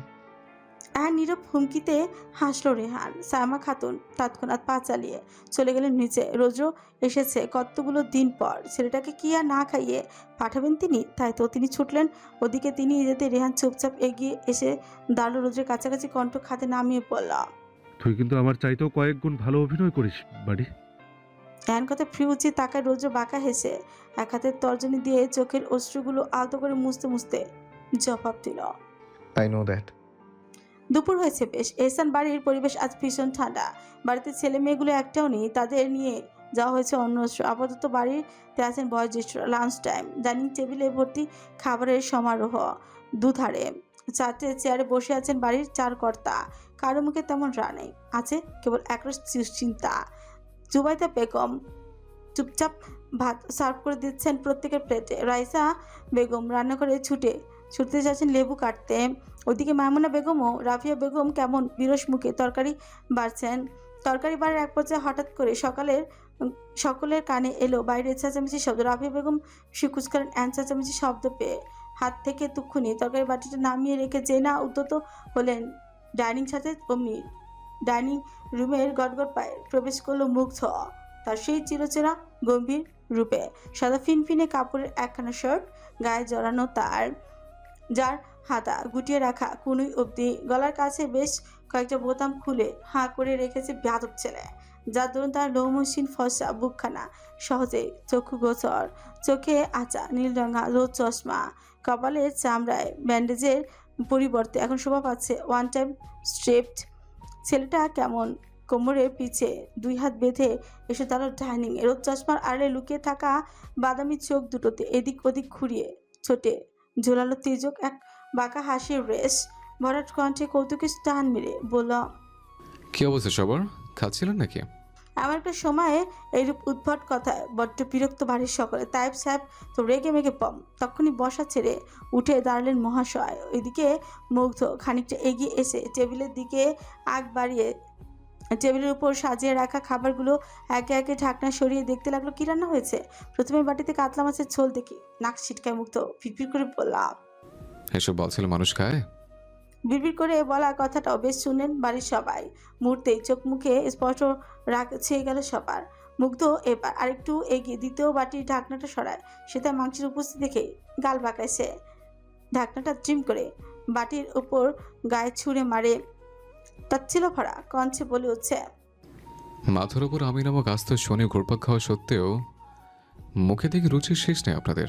নীরব হুমকিতে হাসলো রেহান। সায়মা খাতুন তৎক্ষণাৎ পা চালিয়ে চলে গেলেন নিচে। রোজও এসেছে কতগুলো দিন পর, ছেলেটাকে কি আর না খাইয়ে পাঠাবেন তিনি? তাই তো তিনি ছুটলেন ওদিকে। তিনি যেতে রেহান চুপচাপ এগিয়ে এসে দাঁড়ালো রোজের কাছাকাছি, কণ্ঠ খাতে নামিয়ে পড়ল। তুই কিন্তু আমার চাইতেও কয়েক গুণ ভালো অভিনয় করিস বাড়ি। এমন কথা ফ্রি উচিত তাকায় রোজও বাঁকা হেসে এক হাতের তর্জনী দিয়ে চোখের অশ্রুগুলো আলতো করে মুছতে মুছতে জবাব দিল, আই নো দ্যাট। দুপুর হয়েছে বেশ। এহসান বাড়ির পরিবেশ আজ ভীষণ ঠান্ডা। বাড়িতে ছেলে মেয়েগুলো একটাও নেই, তাদের নিয়ে যাওয়া হয়েছে অন্যত্র। আপাতত বাড়িতে আছেন বয়োজ্যেষ্ঠরা। লাঞ্চ টাইম, ডাইনিং টেবিলে ভর্তি খাবারের সমারোহ। দুধারে 4টে চেয়ারে বসে আছেন বাড়ির 4 কর্তা। কারো মুখে তেমন রাগ নেই, আছে কেবল একরাশ চিন্তা। জুবাইদা বেগম চুপচাপ ভাত সার্ভ করে দিচ্ছেন প্রত্যেকের প্লেটে। রাইসা বেগম রান্নাঘরে ছুটতে যাচ্ছেন লেবু কাটতে। ওইদিকে মামুনা বেগম ও রাফিয়া বেগম কেমন বিরস মুখে তরকারি বাড়ছেন। তরকারি বাড়ার এক পর্যায়ে হঠাৎ করে সকলের কানে এলো বাইরে চেঁচামেচি শব্দ। রাফিয়া বেগম শিকুচকারেন চেঁচামেচি শব্দ পেয়ে হাত থেকে তুক্ষুনি তরকারি বাটিটা নামিয়ে রেখে যে না উদ্যত হলেন ডাইনিং সাথে, অমনি ডাইনিং রুমের গটগট পায়ে প্রবেশ করলো মুগ্ধ। তার সেই চিরচেনা গম্ভীর রূপে সাদা ফিনফিনে কাপড়ের একখানা শার্ট গায়ে জড়ানো, যার হাতা গুটিয়ে রাখা কুনুই অবধি, গলার কাছে বেশ কয়েকটা বোতাম খুলে হাঁ করে রেখেছে বেয়াদব ছেলে, যার দরুন তার লৌমসীন ফর্সা বুকখানা সহজে চক্ষু গোচর। চোখে আচা নীল রঙা রোদ চশমা, কপালের চামড়ায় ব্যান্ডেজের পরিবর্তে এখন শোভা পাচ্ছে ওয়ান টাইম স্ট্রেপড। ছেলেটা কেমন কোমরের পিছে 2 হাত বেঁধে এসে দাঁড়ালো ডাইনিং এ। রোদ চশমার আড়ে লুকিয়ে থাকা বাদামি চোখ দুটোতে এদিক ওদিক ঘুরিয়ে ছোটে ঝোলালো তির্যক এক বাঁকা হাসির রেশ। ভরাট কণ্ঠে কৌতুকে টান মেরে বলল, কি অবস্থা সবার? খাচ্ছিলেন নাকি? আমার একটা সময়ে এইরূপ উদ্ভট কথায় বড্ড বিরক্ত বাড়ির সকলে। তাইব সাহেব তো রেগে মেগে পম। তখনই বসা ছেড়ে উঠে দাঁড়ালেন মহাশয়। ওইদিকে মুগ্ধ খানিকটা এগিয়ে এসে টেবিলের দিকে আগ বাড়িয়ে টেবিলের উপর সাজিয়ে রাখা খাবারগুলো একে একে ঢাকনা সরিয়ে দেখতে লাগলো কি রান্না হয়েছে। প্রথমে বাটিতে কাতলা মাছের ঝোল দেখি নাক ছিটকায় মুগ্ধ। ফিরফির করে বললাম, এসব বলছিল মানুষ খায়? বিড়বিড় করে বলা কথাটাও বেশ শুনলেন বাড়ির সবাই। মুহূর্তেই চোখ মুখে স্পষ্ট রাগ ছেয়ে গেল সবার। মুগ্ধ এবার আরেকটু এগিয়ে দ্বিতীয় বাটির ঢাকনাটা সরায়। সেটা মাংসের উপস্থিতি দেখে গাল বাঁকায় সে। ঢাকনাটা ড্রিম করে বাটির উপর গায়ে ছুঁড়ে মারে। তাচ্ছিল ভরা কণ্ঠে বলে উঠছে, মাথার উপর আমি নামক আস্ত শনি ঘুরপাক খাওয়া সত্ত্বেও মুখে দেখে রুচির শেষ নেই আপনাদের।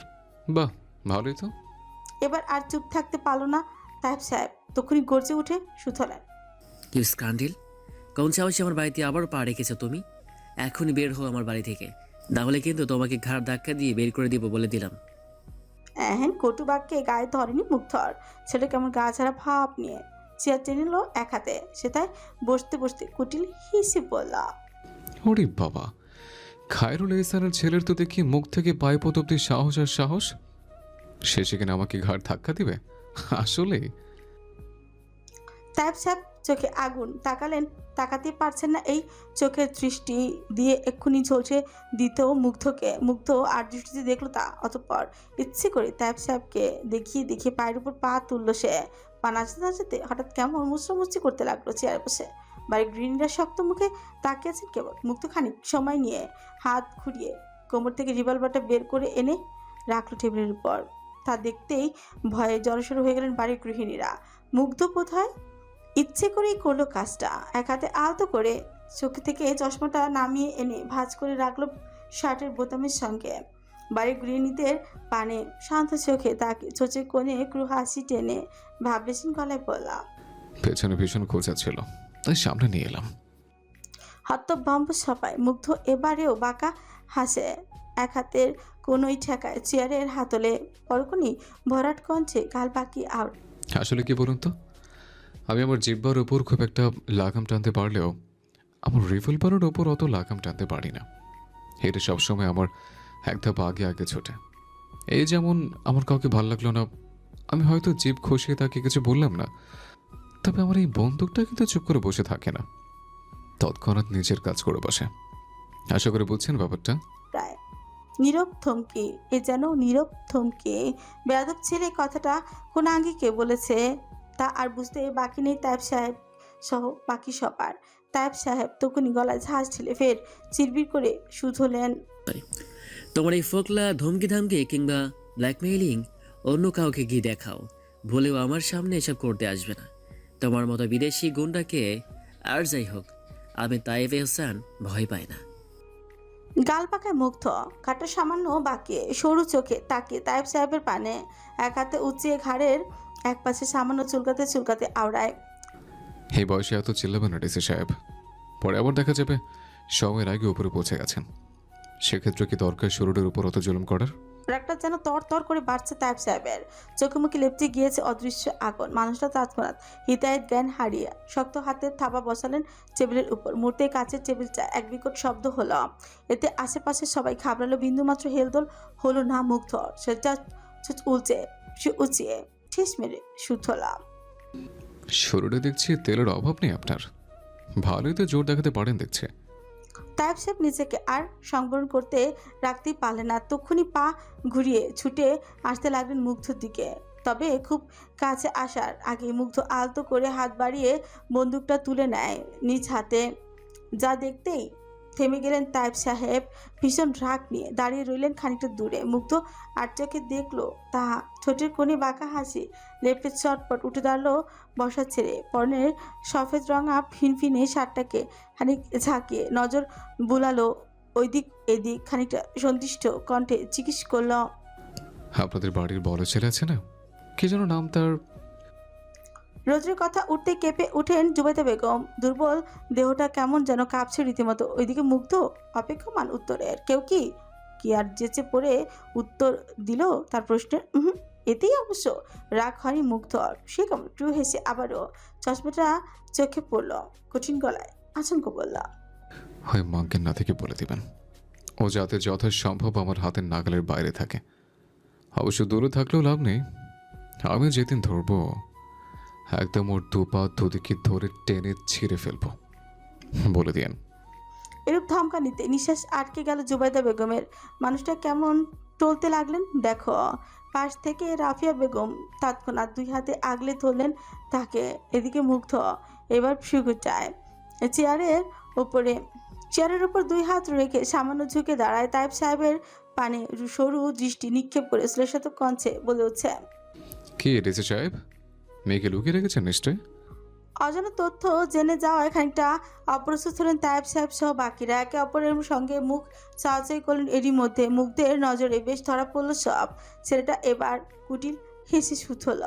বাহ, ভালোই তো। এবার আর চুপ থাকতে পারল না তাইব সাহেব। তখনই গর্জে উঠে সুথলেন, ইউ স্ক্যান্ডেল! কোন সাহসে আমার বাড়িতে আবারও পা রেখেছো তুমি? এখনই বের হও আমার বাড়ি থেকে, নাহলে কিন্তু তোমাকে ঘাড় ধাক্কা দিয়ে বের করে দিব বলে দিলাম। এহেন কটু বাক্যে গায়ে ধরেনি মুগ্ধর। ছেলে কেমন গা ছাড়া ভাব নিয়ে চেয়ার টেনে নিল এক হাতে। সেটাই বসতে বসতে কুটিল হিসে বলল, ওরে বাবা, খায়রুল এহসানের ছেলের তো দেখি মুখ থেকে পায়ে পতব্দি সাহস আর সাহস। সে সেখানে আমাকে ঘাড় ধাক্কা দিবে? আসলে তাইব সাহেব চোখে আগুন। তাকাতে পারছেন না এই চোখের দৃষ্টি দিয়ে এক্ষুনি ঝলসে দিতেও মুগ্ধকে। মুগ্ধ আর দৃষ্টিতে দেখলো তা। অতঃপর ইচ্ছে করে তাইব সাহেবকে দেখিয়ে পায়ের উপর পা তুললো সে। পা নাচতে নাচতে হঠাৎ কেমন মুচড়ামুচড়ি করতে লাগলো চেয়ারে বসে। বাড়ির গৃহিণীরা শক্ত মুখে তাকিয়েছেন কেবল। মুগ্ধ খানিক সময় নিয়ে হাত ঘুরিয়ে কোমর থেকে রিভলভারটা বের করে এনে রাখলো টেবিলের উপর। তা দেখতেই ভয়ে জড়সড় হয়ে গেলেন বাড়ির গৃহিণীরা। মুগ্ধ বোধহয় ইচ্ছে করেই করলো কাজটা। এক হাতে আলতো করে চোখ থেকে চশমাটা নামিয়ে এনে ভাঁজ করে রাখলো শার্টের বোতামের সঙ্গে। বাড়ির গৃহিণীদের পানে শান্ত চোখে তাকে চোখের কোণে একটু হাসি টেনে ভাববেশীন গলায় বললাম, পেছনে ভীষণ খোঁজা ছিল, তাই সামনে নিয়ে এলাম। হতভম্ব সবাই। মুগ্ধ এবারেও বাঁকা হাসে। এক হাতের কোনোই ঠেকায় চেয়ারের হাতলে। পরক্ষণই ভরাট কণ্ঠে গাল বাকি আউট, আসলে কি বলুন তো, আমি আমার জিব্বার উপর খুব একটা লাগাম টানতে পারলেও আমার রিভলভারের ওপর অত লাগাম টানতে পারি না। এটা সবসময় আমার এক ধাপ আগে আগে ছোটে। এই যেমন আমার কাউকে ভাল লাগলো না, আমি হয়তো জিভ খসিয়ে তাকে কিছু বললাম না, তবে আমার এই বন্দুকটা কিন্তু চুপ করে বসে থাকে না, তৎক্ষণাৎ নিজের কাজ করে বসে। আশা করে বুঝছেন ব্যাপারটা। প্রায় নীরব থমকে। এ যেন নীরব থমকে। বেয়াদব ছেলে কথাটা কোন আঙ্গিকে বলেছে তা আর বুঝতে বাকি নেই তায়েব সাহেব সহ বাকি সবার। তায়েব সাহেব তখনই গলায় ঝাঁজ ঢেলে ফের চিরবির করে শুধলেন, তোমার এই ফোকলা ধমকি ধামকি কিংবা ব্ল্যাকমেইলিং অন্য কাউকে গিয়ে দেখাও, ভুলেও আমার সামনে এসব করতে আসবে না। তোমার মতো বিদেশি গুন্ডাকে, আর যাই হোক, আমি তাইফ এহসান ভয় পাই না। গাল পাকায় মুগ্ধ, কাটা সামান্য বাঁকিয়ে সরু চোখে তাকে তায়েব সাহেবের পানে এক হাতে উঁচিয়ে ঘাড়ের এক পাশে সামান্য চুলকাতে চুলকাতে আওড়ায়, এই বয়সে এত চিল্লাবেন না ডিসি সাহেব, পরে আবার দেখা যাবে সময়ের আগে উপরে পৌঁছে গেছেন। সেক্ষেত্রে কি দরকার শুরুটার উপর অত জুলুম করার? রাগটা যেন তর তর করে বাড়ছে তায়েব সাহেবের, চোখে মুখে লেপটে গিয়েছে অদৃশ্য আগুন। মানুষটা তৎক্ষণাৎ হিতায়েত জ্ঞান হারিয়ে শক্ত হাতের থাবা বসালেন টেবিলের উপর। মুহূর্তে কাছের টেবিলটা এক বিকট শব্দ হলো। এতে আশেপাশে সবাই ঘাবড়ালো, বিন্দুমাত্র হেলদোল হলো না মুগ্ধ। সেটা উঁচিয়ে ঠেস মেরে শুধলাম, শুরুটা দেখছি তেলের অভাব নেই আপনার, ভালোই তো জোর দেখাতে পারেন দেখছে। তায়েব সাহেব নিজেকে আর সংবরণ করতে রাখতেই পারলেন না, তক্ষুনি পা ঘুরিয়ে ছুটে আসতে লাগলেন মুগ্ধর দিকে। তবে খুব কাছে আসার আগে মুগ্ধ আলতো করে হাত বাড়িয়ে বন্দুকটা তুলে নেয় নিজ হাতে। যা দেখতেই থেমে গেলেন তায়েব সাহেব, ভীষণ রাগ নিয়ে দাঁড়িয়ে রইলেন খানিকটা দূরে। মুগ্ধ আর চোখে দেখলো তা ঠোঁটের কোণে বাঁকা হাসি, লেপটে চটপট উঠে দাঁড়ালো বসা ছেড়ে, পরনের সফেদ রঙা ফিনফিনে শার্টটাকে খানিক ঝাঁকিয়ে নজর বুলালো ওইদিক এদিক, খানিকটা সন্তুষ্ট কণ্ঠে জিজ্ঞেস করল, আপনাদের বাড়ির বড় ছেলে আছে না, কি যেন নাম তার? রোজের কথা উঠতে কেঁপে উঠেন জুবাইদা বেগম, দুর্বল দেহটা কেমন যেন কাঁপছে রীতিমতো। ওইদিকে মুগ্ধ অপেক্ষমান উত্তরের। কেউ কি আর যেচে পড়ে উত্তর দিল তার প্রশ্নের? এতেই অবশ্য রাগ হয়নি মুগ্ধর, সে কেমন একটু হেসে আবারও চশমাটা চোখে পড়ল, কঠিন গলায় আচমকা বলল, হয় মাজ্ঞের না থেকে বলে দিবেন ও যাতে যথাসম্ভব আমার হাতের নাগালের বাইরে থাকে। অবশ্য দূরে থাকলেও লাভ নেই, আমি যেদিন ধরবো একদম ওর দুপা দুদিকে ধরে টেনে ছিঁড়ে ফেলবো, বলে দিয়েন। এরূপ ধমকানিতে নিঃশ্বাস আটকে গেল জুবাইদা বেগমের। মানুষটা কেমন টলতে লাগলেন দেখো। পাশ থেকে রাফিয়া বেগম তৎক্ষণাৎ দুই হাতে আগলে ধরলেন তাকে। এদিকে মুগ্ধ এবার ফিগুটায় চেয়ারের উপর দুই হাত রেখে সামান্য ঝুঁকে দাঁড়ায়। তায়েব সাহেবের পানে সরু দৃষ্টি নিক্ষেপ করে শ্লেষাত কণ্ঠে বলে উঠছে, কি ডিসি সাহেব, মেয়েকে লুকিয়ে রেখেছেন নিশ্চয়? অজানা তথ্য জেনে যাওয়ায় খানিকটা অপ্রস্তুত হলেন তায়েব সাহেব সহ বাকিরা। একে অপরের সঙ্গে মুখ চাওয়াচাই করলেন। এরই মধ্যে মুগ্ধের নজরে বেশ ধরা পড়ল সব। ছেলেটা এবার কুটিল হেসে শুধল,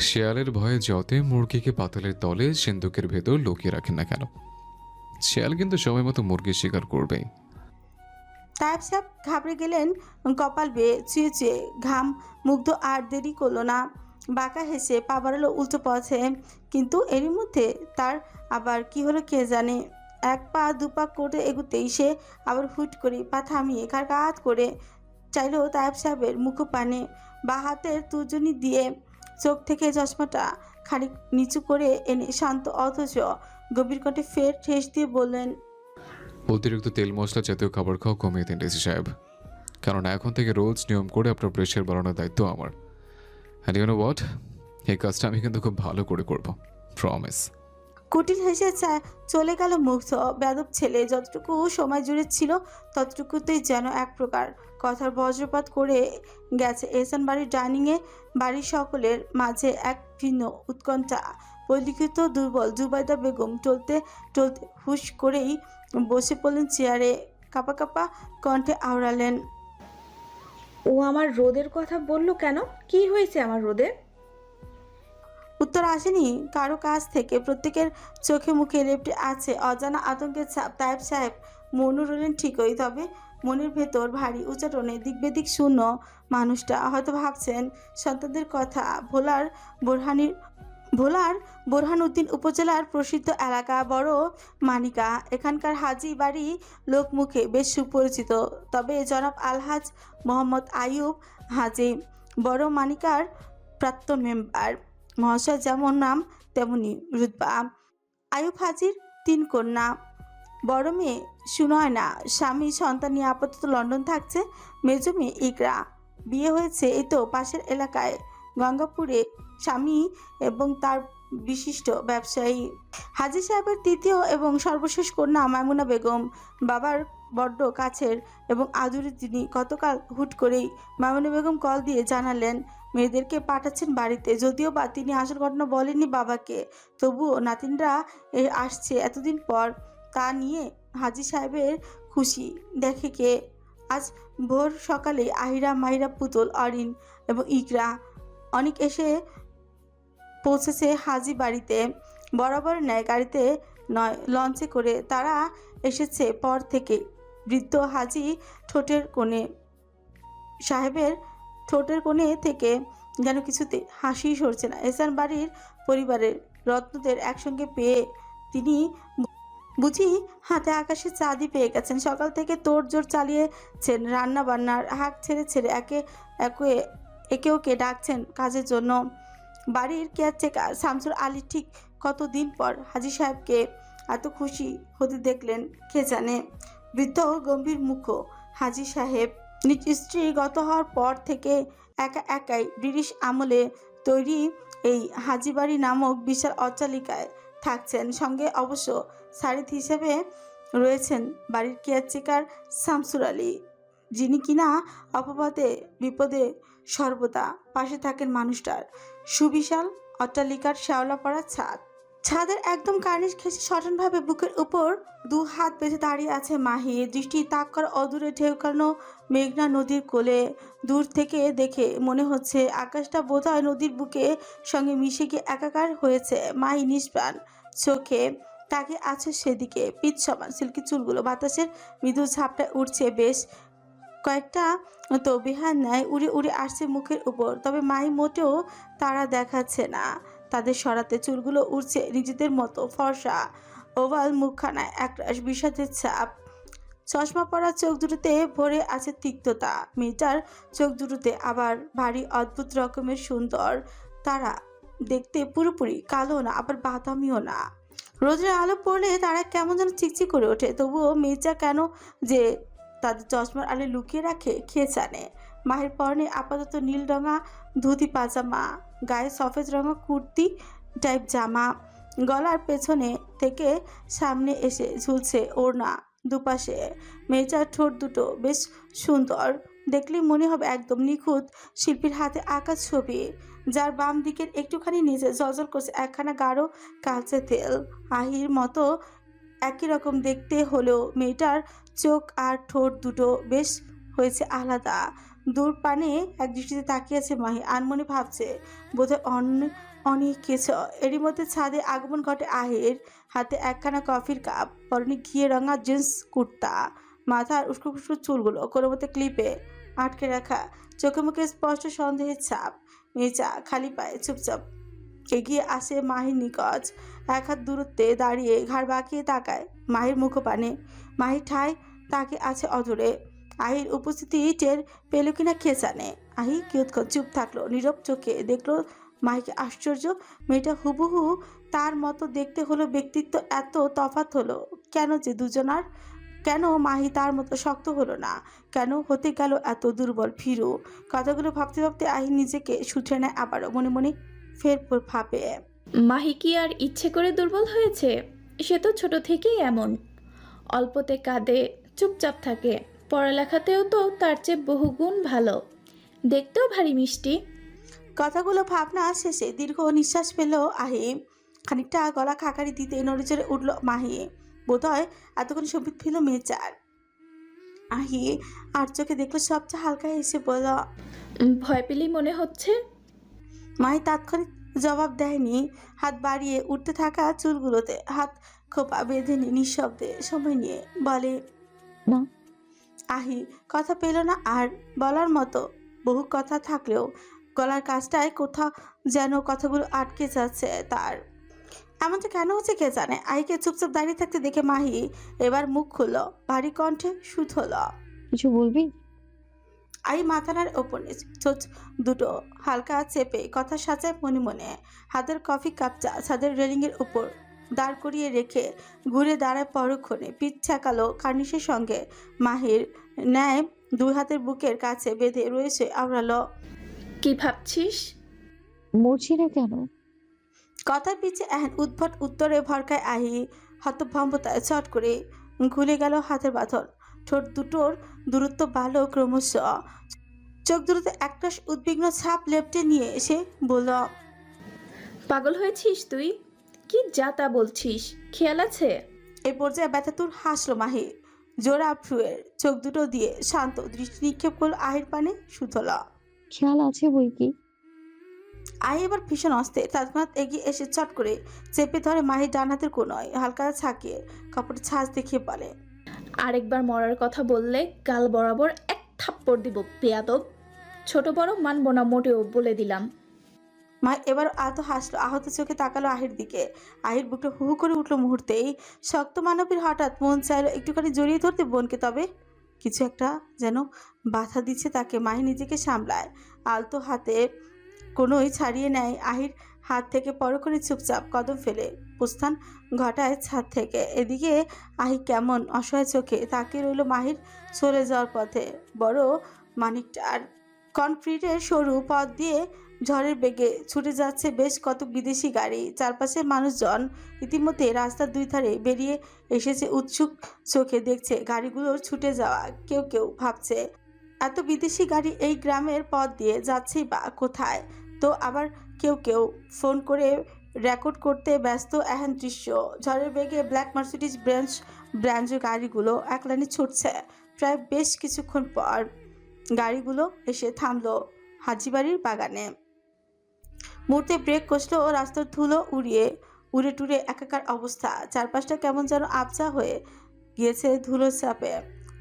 শেয়ালের ভয়ে যতই মুরগিকে পাতালের তলে সিন্দুকের ভেতর লুকিয়ে রাখেন না কেন, শেয়াল কিন্তু সময় মতো মুরগি শিকার করবেই। তায়েব সাহেব ঘাবড়ে গেলেন, কপাল বেয়ে চুয়ে চুয়ে ঘাম। মুগ্ধ আর দেরি করলো না, বাঁকা হেসে পা বাড়ালো উল্টো পথে। কিন্তু এরই মধ্যে তার আবার কি হলো কে জানে, এক পা দুপা করে এগুতেই সে আবার হুট করে পা থামিয়ে কাত করে চাইলো তায়েব সাহেবের মুখপানে। বা হাতের তুর্জনি দিয়ে চোখ থেকে চশমাটা খানিক নিচু করে এনে শান্ত অথচ গভীর কণ্ঠে ফের ঠেস দিয়ে বললেন, অতিরিক্ত তেল মশলা জাতীয় খাবার খাওয়া কমিয়ে দিন ডিসি সাহেব, কারণ এখন থেকে রোজ নিয়ম করে আপনার প্রেশার বাড়ানোর দায়িত্ব আমার। And you know what? এই কাজটা আমি কিন্তু খুব ভালো করে করব, প্রমিস। কুটিল হেসে চলে গেল মুগ্ধ। বেয়াদব ছেলে যতটুকু সময় জুড়ে ছিল ততটুকুতেই যেন এক প্রকার কথার বজ্রপাত করে গেছে এহসান বাড়ির ডাইনিংয়ে। বাড়ির সকলের মাঝে এক ভিন্ন উৎকণ্ঠা পরিলক্ষিত। দুর্বল জুবাইদা বেগম টলতে টলতে হুশ করেই বসে পড়লেন চেয়ারে, কাঁপা কাঁপা কণ্ঠে আওড়ালেন, ও আমার রোদের কথা বলল কেন? কি হয়েছে আমার রোদের? উত্তর আসেনি কারো কাছ থেকে। প্রত্যেকের চোখে মুখে লেপ্টে আছে অজানা আতঙ্কের ছাপ। তায়েব সাহেব মনু রইলেন ঠিকই, তবে মনের ভেতর ভারী উচ্চাটনে দিকবেদিক শূন্য। মানুষটা হয়তো ভাবছেন সন্তানদের কথা। ভোলার বোরহানউদ্দিন উপজেলার প্রসিদ্ধ এলাকা বড় মানিকা, এখানকার হাজি বাড়ি লোকমুখে বেশ সুপরিচিত। তবে জনাব আলহাজ মোহাম্মদ আইয়ুব হাজি বড় মানিকার প্রাক্তন মেম্বার মহাশয়, যেমন নাম তেমনি রুতবা। আইয়ুব হাজির 3 কন্যা, বড় মেয়ে সুনয়না স্বামী সন্তান নিয়ে আপাতত লন্ডন থাকছে। মেজো মেয়ে ইকরা বিয়ে হয়েছে এই তো পাশের এলাকায় গঙ্গাপুরে স্বামী এবং তার বিশিষ্ট ব্যবসায়ী। হাজী সাহেবের তৃতীয় এবং সর্বশেষ কন্যা মাইমুনা বেগম বাবার বড্ড কাছের এবং আদুরে। তিনি গতকাল হুট করেই মাইমুনা বেগম কল দিয়ে জানালেন মেয়েদেরকে পাঠাচ্ছেন বাড়িতে। যদিও বা তিনি আসল ঘটনা বলেননি বাবাকে, তবুও নাতিনরা আসছে এতদিন পর, তা নিয়ে হাজী সাহেবের খুশি দেখে কে। আজ ভোর সকালে আহিরা, মাহিরা, পুতুল, অরিন এবং ইকরা অনেক এসে পৌঁছেছে হাজী বাড়িতে। বরাবর ন্যায় গাড়িতে নয়, লঞ্চে করে তারা এসেছে পর থেকে। বৃদ্ধ হাজী ঠোঁটের কোণে, সাহেবের ঠোঁটের কোণে থেকে যেন কিছুতে হাসি সরছে না। এহসান বাড়ির পরিবারের রত্নদের একসঙ্গে পেয়ে তিনি বুঝি হাতে আকাশে চাঁদই পেয়ে গেছেন। সকাল থেকে তোড়জোড় চালিয়েছেন, রান্না বান্নার হাঁক ছেড়ে ছেড়ে একে ওকে ডাকছেন কাজের জন্য। বাড়ির কেয়ারটেকার শামসুর আলী ঠিক কতদিন পর হাজী সাহেবকে এত খুশি হতে দেখলেন কে জানে। বৃদ্ধ গম্ভীর মুখ হাজী সাহেব নিজ স্ত্রী গত হওয়ার পর থেকে একা একাই ব্রিটিশ আমলে তৈরি এই হাজীবাড়ি নামক বিশাল অট্টালিকায় থাকছেন। সঙ্গে অবশ্য সারিদ হিসেবে রয়েছেন বাড়ির কেয়ারটেকার শামসুর আলী, যিনি কিনা অপবাদে বিপদে সর্বদা পাশে থাকেন মানুষটার। সুবিশাল অট্টালিকার শ্যাওলা পড়া ছাদের একদম কার্নিশ ঘেঁষে সটনভাবে বুকের উপর দু হাত বেঁধে দাঁড়িয়ে আছে মাহি। দৃষ্টি তাক কর অদূরে ঢেউকানো মেঘনা নদীর কোলে। দূর থেকে দেখে মনে হচ্ছে আকাশটা বোধহয় নদীর বুকে সঙ্গে মিশে গিয়ে একাকার হয়েছে। মাহি নিষ্প্রাণ চোখে তাকিয়ে আছে সেদিকে। পিচ সমান সিল্কি চুলগুলো বাতাসের মৃদু ঝাপটায় উঠছে, বেশ কয়েকটা তো বেহার ন্যায় উড়ে উড়ে আসছে মুখের উপর। তবে মাহি মোটেও তারা দেখাচ্ছে না তাদের সরাতে। চুলগুলো উড়ছে নিজেদের মতো। ফর্সা ওভাল মুখখানায় একরাশ বিষাদের ছাপ। চশমা পরা চোখ দুটোতে ভরে আছে তিক্ততা। মেয়েটার চোখ দুটোতে আবার ভারী অদ্ভুত রকমের সুন্দর। তারা দেখতে পুরোপুরি কালো না, আবার বাদামিও না। রোদের আলো পড়লে তারা কেমন যেন চিকচিক করে ওঠে। তবুও মেয়েটা কেন যে তাদের চশমার আলো লুকিয়ে রাখে কে জানে। মাহির পরনে আপাতত নীল রঙা ধুতি পাজামা, গায়ে সফেদ রঙা কুর্তি টাইপ জামা, গলার পেছনে থেকে সামনে এসে ঝুলছে ওড়না দুপাশে। মেয়েটার ঠোঁট দুটো বেশ সুন্দর, দেখলেই মনে হবে একদম নিখুঁত শিল্পীর হাতে আঁকা ছবি, যার বাম দিকের একটুখানি নিচে জলজল করছে একখানা গাঢ় কালচে তেল। আহির মতো একই রকম দেখতে হলেও মেয়েটার চোখ আর ঠোঁট দুটো বেশ হয়েছে আলাদা। দূর পানে এক দৃষ্টিতে তাকিয়েছে মাহি। আনমনে ভাবছে বোধহয় অনেক কিছু। এরই মধ্যে ছাদে আগমন ঘটে আহির। হাতে একখানা কফির কাপ, পরনে ঘিয়ে রঙা জিন্স কুর্তা, মাথার উস্কো খুস্কো চুলগুলো কোনো মতে ক্লিপে আটকে রাখা, চোখে মুখে স্পষ্ট সন্দেহের ছাপ। মেয়েটা খালি পায়ে চুপচাপ এগিয়ে আসে মাহির নিকট। এক হাত দূরত্বে দাঁড়িয়ে ঘাড় বাঁকিয়ে তাকায় মাহির মুখপানে। মাহি ঠায় তাকে আছে অধরে। আহির উপস্থিতি টের পেল কিনা কে জানে। আহি কিয়ৎক্ষণ চুপ থাকলো, নীরব চোখে দেখলো মাহিকে। আশ্চর্য, মেয়েটা হুবহু তার মতো দেখতে হলো, ব্যক্তিত্ব এত তফাৎ হলো কেন যে দুজনার? কেন মাহি তার মতো শক্ত হলো না? কেন হতে গেল এত দুর্বল ভীরু? কথাগুলো ভাবতে ভাবতে আহি নিজেকে শুধরে নেয় আবারও। মনে মনে ফের ভাবে, মাহি কি আর ইচ্ছে করে দুর্বল হয়েছে? সে তো ছোট থেকেই এমন, অল্পতে কাঁদে, চুপচাপ থাকে। পড়ালেখাতেও তো তার চেয়ে বহুগুণ ভালো, দেখতেও ভারী মিষ্টি। কথাগুলো ভাবনা শেষে দীর্ঘ নিঃশ্বাস পেল আহি। খানিকটা গলা খাকারি দিতে নড়েচড়ে উঠল মাহি। বোধহয় এতক্ষণ সম্বিত ফেল মেয়েচার। আহি আর চোখে দেখলো সবচেয়ে হালকা এসে বলল, ভয় পেলেই মনে হচ্ছে। মাহি তাৎক্ষণিক জবাব দেয়নি। হাত বাড়িয়ে উঠতে থাকা চুলগুলোতে হাত খোপা বেঁধে নিয়ে নিঃশব্দে সময় নিয়ে বলে, না। আহি কথা পেল না আর। বলার মতো বহু কথা থাকলেও গলার কাছটায় কোথাও যেন কথাগুলো আটকে যাচ্ছে তার। এমনটা কেন হচ্ছে কে জানে। আহিকে চুপচাপ দাঁড়িয়ে থাকতে দেখে মাহি এবার মুখ খুলল, ভারী কণ্ঠে শুধ হলো, কিছু বলবি? আই মাথানার ওপর চোখ দুটো হালকা চেপে কথা সাজায় মনে মনে। হাতের কফি কাপটা ছাদের রেলিংয়ের উপর দাঁড় করিয়ে রেখে ঘুরে দাঁড়ায় পরক্ষণে। পিঠ ছেঁকালো কার্নিশের সঙ্গে মাহির ন্যায় দুই হাতের বুকের কাছে বেঁধে রয়েছে আওড়ালো। কি ভাবছিস? মরছি না কেন? কথার পিছে এহেন উদ্ভট উত্তরে ভরকায় আহি হতভম্বতায় চট করে খুলে গেল হাতের বাঁধন। ঠোঁট দুটোর দূরত্ব বাড়ল ক্রমশ। চোখ দুটোতে একটা উদ্বিগ্ন ছাপ লেপটে নিয়ে এসে বলল, পাগল হয়েছিস তুই? কি যা তা বলছিস, খেয়াল আছে? এই পর্যায়ে ব্যথাতুর হাসলো মাহি। জোড়া ফ্রুয়ের চোখ দুটো দিয়ে শান্ত দৃষ্টি নিক্ষেপ করল আহির পানে সুতলা। খেয়াল আছে বই কি। আহি এবার ভীষণ অস্থির। তৎক্ষণাৎ এগিয়ে এসে চট করে চেপে ধরে মাহির ডান হাতের কোণয়, হালকা ছাকিয়ে কাপড়ে ছাঁচ দেখিয়ে বলে, আরেকবার মরার কথা বললে গাল বরাবর এক থাপ্পড় দিব বেয়াদব। ছোট বড় মানব না মোটেও, বলে দিলাম। মা এবার আহত হাসলো, আহত চোখে তাকালো আহির দিকে। আহির বুকটা হু হু করে উঠলো মুহূর্তেই। শক্ত মানবীর হঠাৎ মন চাইলো একটুখানি জড়িয়ে ধরতে বোনকে, তবে কিছু একটা যেন বাধা দিচ্ছে তাকে। মাহি নিজেকে সামলায়, আলতো হাতে কোনোই ছাড়িয়ে নেয় আহির হাত থেকে। পরক্ষণে চুপচাপ কদম ফেলে প্রস্থান ঘটায় ছাদ থেকে। এদিকে আহি কেমন অসহায় চোখে তাকিয়ে রইল মাহির চলে যাওয়ার পথে। বড় মানিকটার কনক্রিটের সরু পথ দিয়ে ঝড়ের বেগে ছুটে যাচ্ছে বেশ কত বিদেশি গাড়ি। চারপাশে মানুষজন ইতিমধ্যে রাস্তার দুই ধারে বেরিয়ে এসেছে, উৎসুক চোখে দেখছে গাড়িগুলোর ছুটে যাওয়া। কেউ কেউ ভাবছে এত বিদেশি গাড়ি এই গ্রামের পথ দিয়ে যাচ্ছেই বা কোথায়। তো আবার কেউ কেউ ফোন করে রেকর্ড করতে ব্যস্ত এহেন দৃশ্য। ঝড়ের বেগে ব্ল্যাক মার্সিডিজ ব্র্যান্ড গাড়িগুলো এক লাইনে ছুটছে। প্রায় বেশ কিছুক্ষণ পর গাড়িগুলো এসে থামলো হাজিবাড়ির বাগানে। মুহূর্তে ব্রেক কষলো ও রাস্তার ধুলো উড়ে টুড়ে একাকার অবস্থা। চারপাশটা কেমন যেন আবছা হয়ে গিয়েছে ধুলোর চাপে।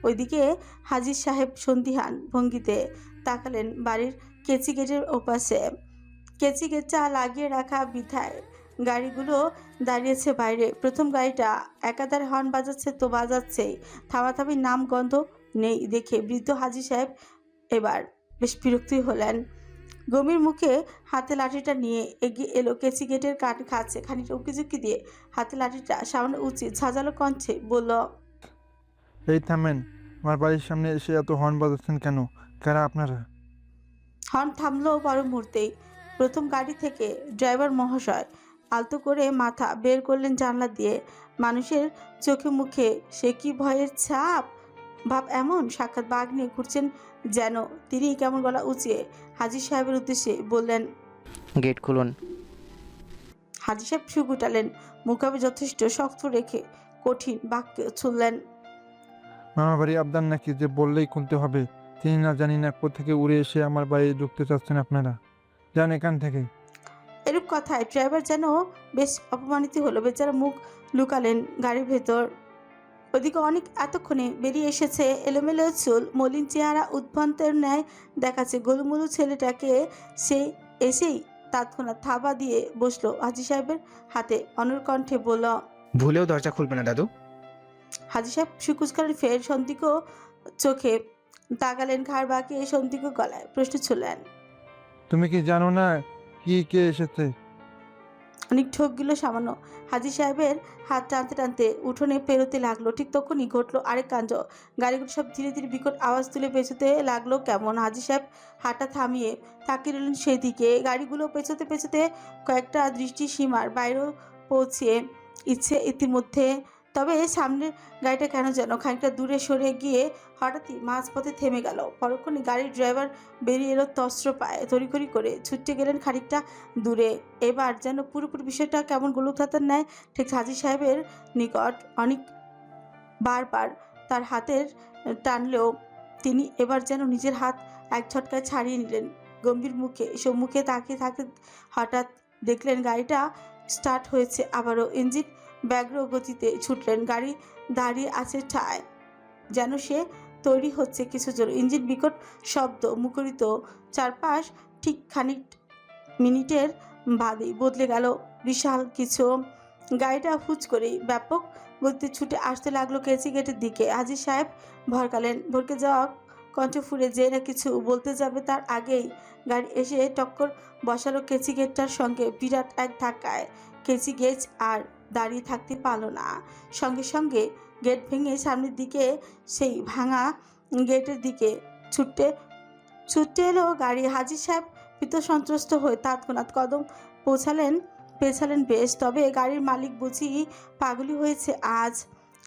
ওইদিকে হাজির সাহেব সন্দিহান ভঙ্গিতে তাকালেন বাড়ির কেচি গেটের ওপাশে। কেচি গেটটা লাগিয়ে রাখা বিধায় গাড়িগুলো দাঁড়িয়েছে বাইরে। প্রথম গাড়িটা একাধারে হর্ন বাজাচ্ছে তো বাজাচ্ছেই, থামাথামির নাম গন্ধ নেই দেখে বৃদ্ধ হাজি সাহেব এবার বেশ বিরক্তি হলেন। গম্ভীর মুখে হাতে লাঠিটা নিয়ে এগিয়ে এলো কেচি গেটের কাঠ খাচ্ছে। খানিকটা উকিঝুঁকি দিয়ে হাতে লাঠিটা সামনে উঁচি ঝাঁঝালো কণ্ঠে বলল, এই থামেন, আমার বাড়ির সামনে এসে এত হর্ন বাজাচ্ছেন কেন? কারা আপনারা? হর্ন থামলো বড় মুহূর্তেই। প্রথম গাড়ি থেকে ড্রাইভার মহাশয় আলতো করে মাথা বের করলেন জানলা দিয়ে। মানুষের চোখে মুখে সে কি ভয়ের ছাপ ভাব এমন, সাক্ষাৎ বাঘ নিয়ে ঘুরছেন যেন। তিনি কেমন গলা উঁচিয়ে হাজি সাহেবের উদ্দেশ্যে বললেন, গেট খুলুন। হাজি সাহেব সুগুটালেন, মুখাবে যথেষ্ট শক্ত রেখে কঠিন বাক্য ছুড়লেন, মামা বাড়ি আবদার নাকি যে বললেই খুলতে হবে? তিনি না জানি না কোথেকে উড়ে এসে আমার বাড়ি ঢুকতে চাচ্ছেন আপনারা? যান এখান থেকে। এরূপ কথায় ড্রাইভার যেন বেশ অপমানিত হলো। বেচারা মুখ লুকালেন গাড়ির ভেতর। ওদিকে অনেক এতক্ষণে বেরিয়ে এসেছে, এলোমেলো চুল, মলিন চেহারা, উদ্ভ্রান্তের ন্যায় দেখাচ্ছে। গোলুমুলু ছেলেটাকে সে এসেই তৎক্ষণাৎ থাবা দিয়ে বসলো হাজি সাহেবের হাতে। অনর কণ্ঠে বলল, ভুলেও দরজা খুলবে না দাদু। হাজি সাহেব সুকুচকারের ফের সন্দিগ্ধ চোখে তাকালেন, ঘাড় বাঁকিয়ে সন্দিগ্ধ গলায় প্রশ্ন ছুড়লেন, তুমি কি জানো না কি কে এসেছে? অনেক ঠোক গেল সামান্য। হাজি সাহেবের হাত টানতে টানতে উঠোনে পেরোতে লাগলো। ঠিক তখনই ঘটলো আরেক কাণ্ড। গাড়িগুলো সব ধীরে ধীরে বিকট আওয়াজ তুলে পেছোতে লাগলো কেমন। হাজি সাহেব হাঁটা থামিয়ে তাকিয়ে রইলেন সেই দিকে। গাড়িগুলো পেছোতে পেছোতে কয়েকটা দৃষ্টি সীমার বাইরেও পৌঁছে ইচ্ছে ইতিমধ্যে। তবে সামনের গাড়িটা কেন যেন খানিকটা দূরে সরে গিয়ে হঠাৎই মাঝপথে থেমে গেল। পরক্ষণে গাড়ির ড্রাইভার বেরিয়ে এলো তস্ত্র পায়ে, তড়িঘড়ি করে ছুটতে গেলেন খানিকটা দূরে। এবার যেন পুরোপুরি বিষয়টা কেমন গোলকধাতার ন্যায় ঠিক হাজি সাহেবের নিকট। অনেক বারবার তার হাতের টানলেও তিনি এবার যেন নিজের হাত এক ঝটকায় ছাড়িয়ে নিলেন। গম্ভীর মুখে সম্মুখে তাকিয়ে থাকতে হঠাৎ দেখলেন গাড়িটা স্টার্ট হয়েছে আবারও। ইঞ্জিন ব্যগ্র গতিতে ছুটলেন। গাড়ি দাঁড়িয়ে আছে ঠায়, যেন সে তৈরি হচ্ছে কিছুর জন্য। ইঞ্জিন বিকট শব্দ মুখরিত। চারপাশ ঠিক খানিক মিনিটের বাদেই বদলে গেল বিশাল কিছু। গাড়িটা হুচ করেই ব্যাপক গতিতে ছুটে আসতে লাগলো কেচি গেটের দিকে। হাজি সাহেব ভরকালেন। ভরকে যাওয়া কণ্ঠ ফুলে যে না কিছু বলতে যাবে তার আগেই গাড়ি এসে টক্কর বসালো কেচি গেটটার সঙ্গে বিরাট এক ধাক্কায়। কেচি গেট আর দাঁড়িয়ে থাকতে পারল না। সঙ্গে সঙ্গে গেট ভেঙে সামনের দিকে, সেই ভাঙা গেটের দিকে ছুটে এলো গাড়ি। হাজি সাহেব ভীত সন্ত্রস্ত হয়ে তৎক্ষণাৎ কদম পেছালেন বেশ। তবে গাড়ির মালিক বুঝি পাগলি হয়েছে আজ।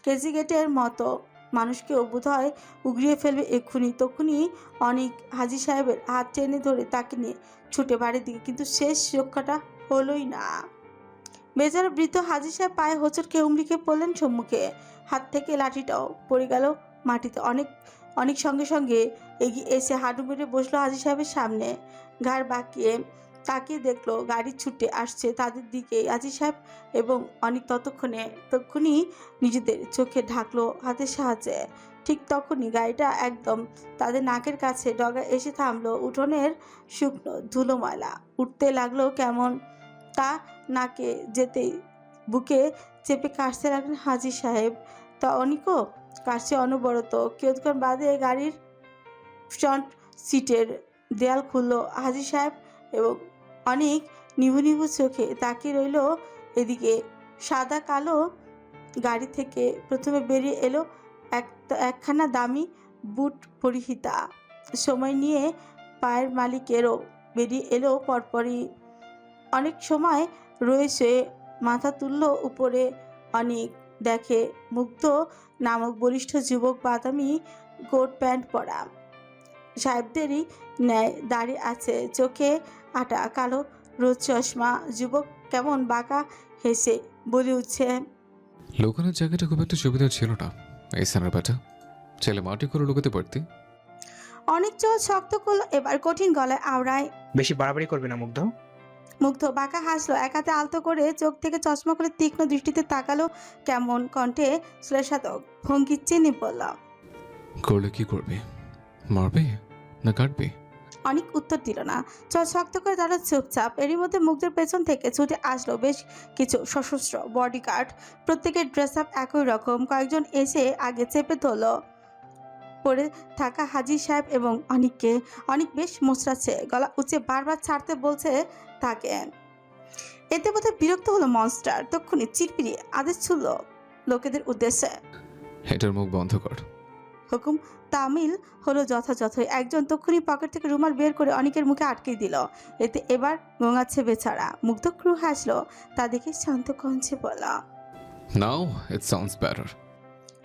কেজি গেটের মতো মানুষকেও বোধহয় উগড়িয়ে ফেলবে এক্ষুনি। তখনই অনেক হাজী সাহেবের হাত টেনে ধরে তাকে নিয়ে ছুটে বাড়ির দিকে, কিন্তু শেষ রক্ষাটা হলোই না। বেচারা বৃদ্ধ হাজী সাহেব পায়ে হোঁচট খেয়ে হুমড়িকে পড়লেন সম্মুখে। হাত থেকে লাঠিটাও পড়ে গেল মাটিতে। অনেক সঙ্গে সঙ্গে এগিয়ে এসে হাঁটু মেরে বসলো হাজী সাহেবের সামনে। ঘাড় বাঁকিয়ে তাকিয়ে দেখলো গাড়ি ছুটে আসছে তাদের দিকে। হাজী সাহেব এবং অনেক তখনই নিজেদের চোখে ঢাকলো হাতের সাহায্যে। ঠিক তখনই গাড়িটা একদম তাদের নাকের কাছে ডগা এসে থামলো। উঠোনের শুকনো ধুলো ময়লা উঠতে লাগলো কেমন, তা নাকে যেতেই বুকে চেপে কাশতে লাগলেন হাজী সাহেব। তা অনিকও কাশছে অনবরত। কিছুক্ষণ বাদে গাড়ির ফ্রন্ট সিটের দেয়াল খুললো। হাজী সাহেব এবং অনেক নিভু নিভু চোখে তাকিয়ে রইল এদিকে। সাদা কালো গাড়ি থেকে প্রথমে বেরিয়ে এলো একখানা দামি বুট পরিহিতা। সময় নিয়ে পায়ের মালিকেরও বেরিয়ে এলো পরপরই। অনেক সময় রয়েছে মাথা তুলল উপরে। অনেক দেখে মুগ্ধ নামক বলিষ্ঠ যুবক, বাদামি কোট প্যান্ট পরা, সাহেবদেরই ন্যায় দাঁড়িয়ে আছে, চোখে আটা কালো রোদ চশমা। যুবক কেমন বাঁকা হেসে বলে উঠছে, লুকানোর জায়গাটা খুব একটা সুবিধা ছিল না এই সানার ব্যাটা, ছেলে মাটি করে লুকাতে পারতি। অনেক চোখ শক্ত করলো এবার কঠিন গলায় আওড়ায়, বেশি বাড়াবাড়ি করবে না মুগ্ধ। মুগ্ধ বাঁকা হাসলো, এক হাতে আলতো করে চোখ থেকে চশমা করে তীক্ষ্ণ দৃষ্টিতে তাকালো কেমন কণ্ঠে শ্লেষাত্মক ভঙ্গি চিনি বলল, করলে কি করবে, মারবে না কাটবে? অনেক উত্তর দিল না, চোখ শক্ত করে দাঁড়ালো চুপচাপ। এরই মধ্যে মুগ্ধের পেছন থেকে ছুটে আসলো বেশ কিছু সশস্ত্র বডিগার্ড। প্রত্যেকের ড্রেস আপ একই রকম। কয়েকজন এসে আগে চেপে ধরলো পড়ে থাকা হাজী সাহেব এবং অনেককে। অনেক বেশ মোচড়াচ্ছে, গলা উঁচে বারবার ছাড়তে বলছে তাকে। এতে বোধহয় বিরক্ত হলো মনস্টার। তক্ষুনি চিরপিড়িয়ে আদেশ ছুড়ল লোকেদের উদ্দেশ্যে, এটার মুখ বন্ধ কর। হুকুম তামিল হলো যথাযথই। একজন তক্ষুনি পকেট থেকে রুমাল বের করে অনেকের মুখে আটকে দিল। এতে এবার গোঙাচ্ছে বেচারা। মুগ্ধ ক্রু হাসলো, তা দেখে শান্ত কঞ্চে বলা, নাও ইট সাউন্ডস বেটার।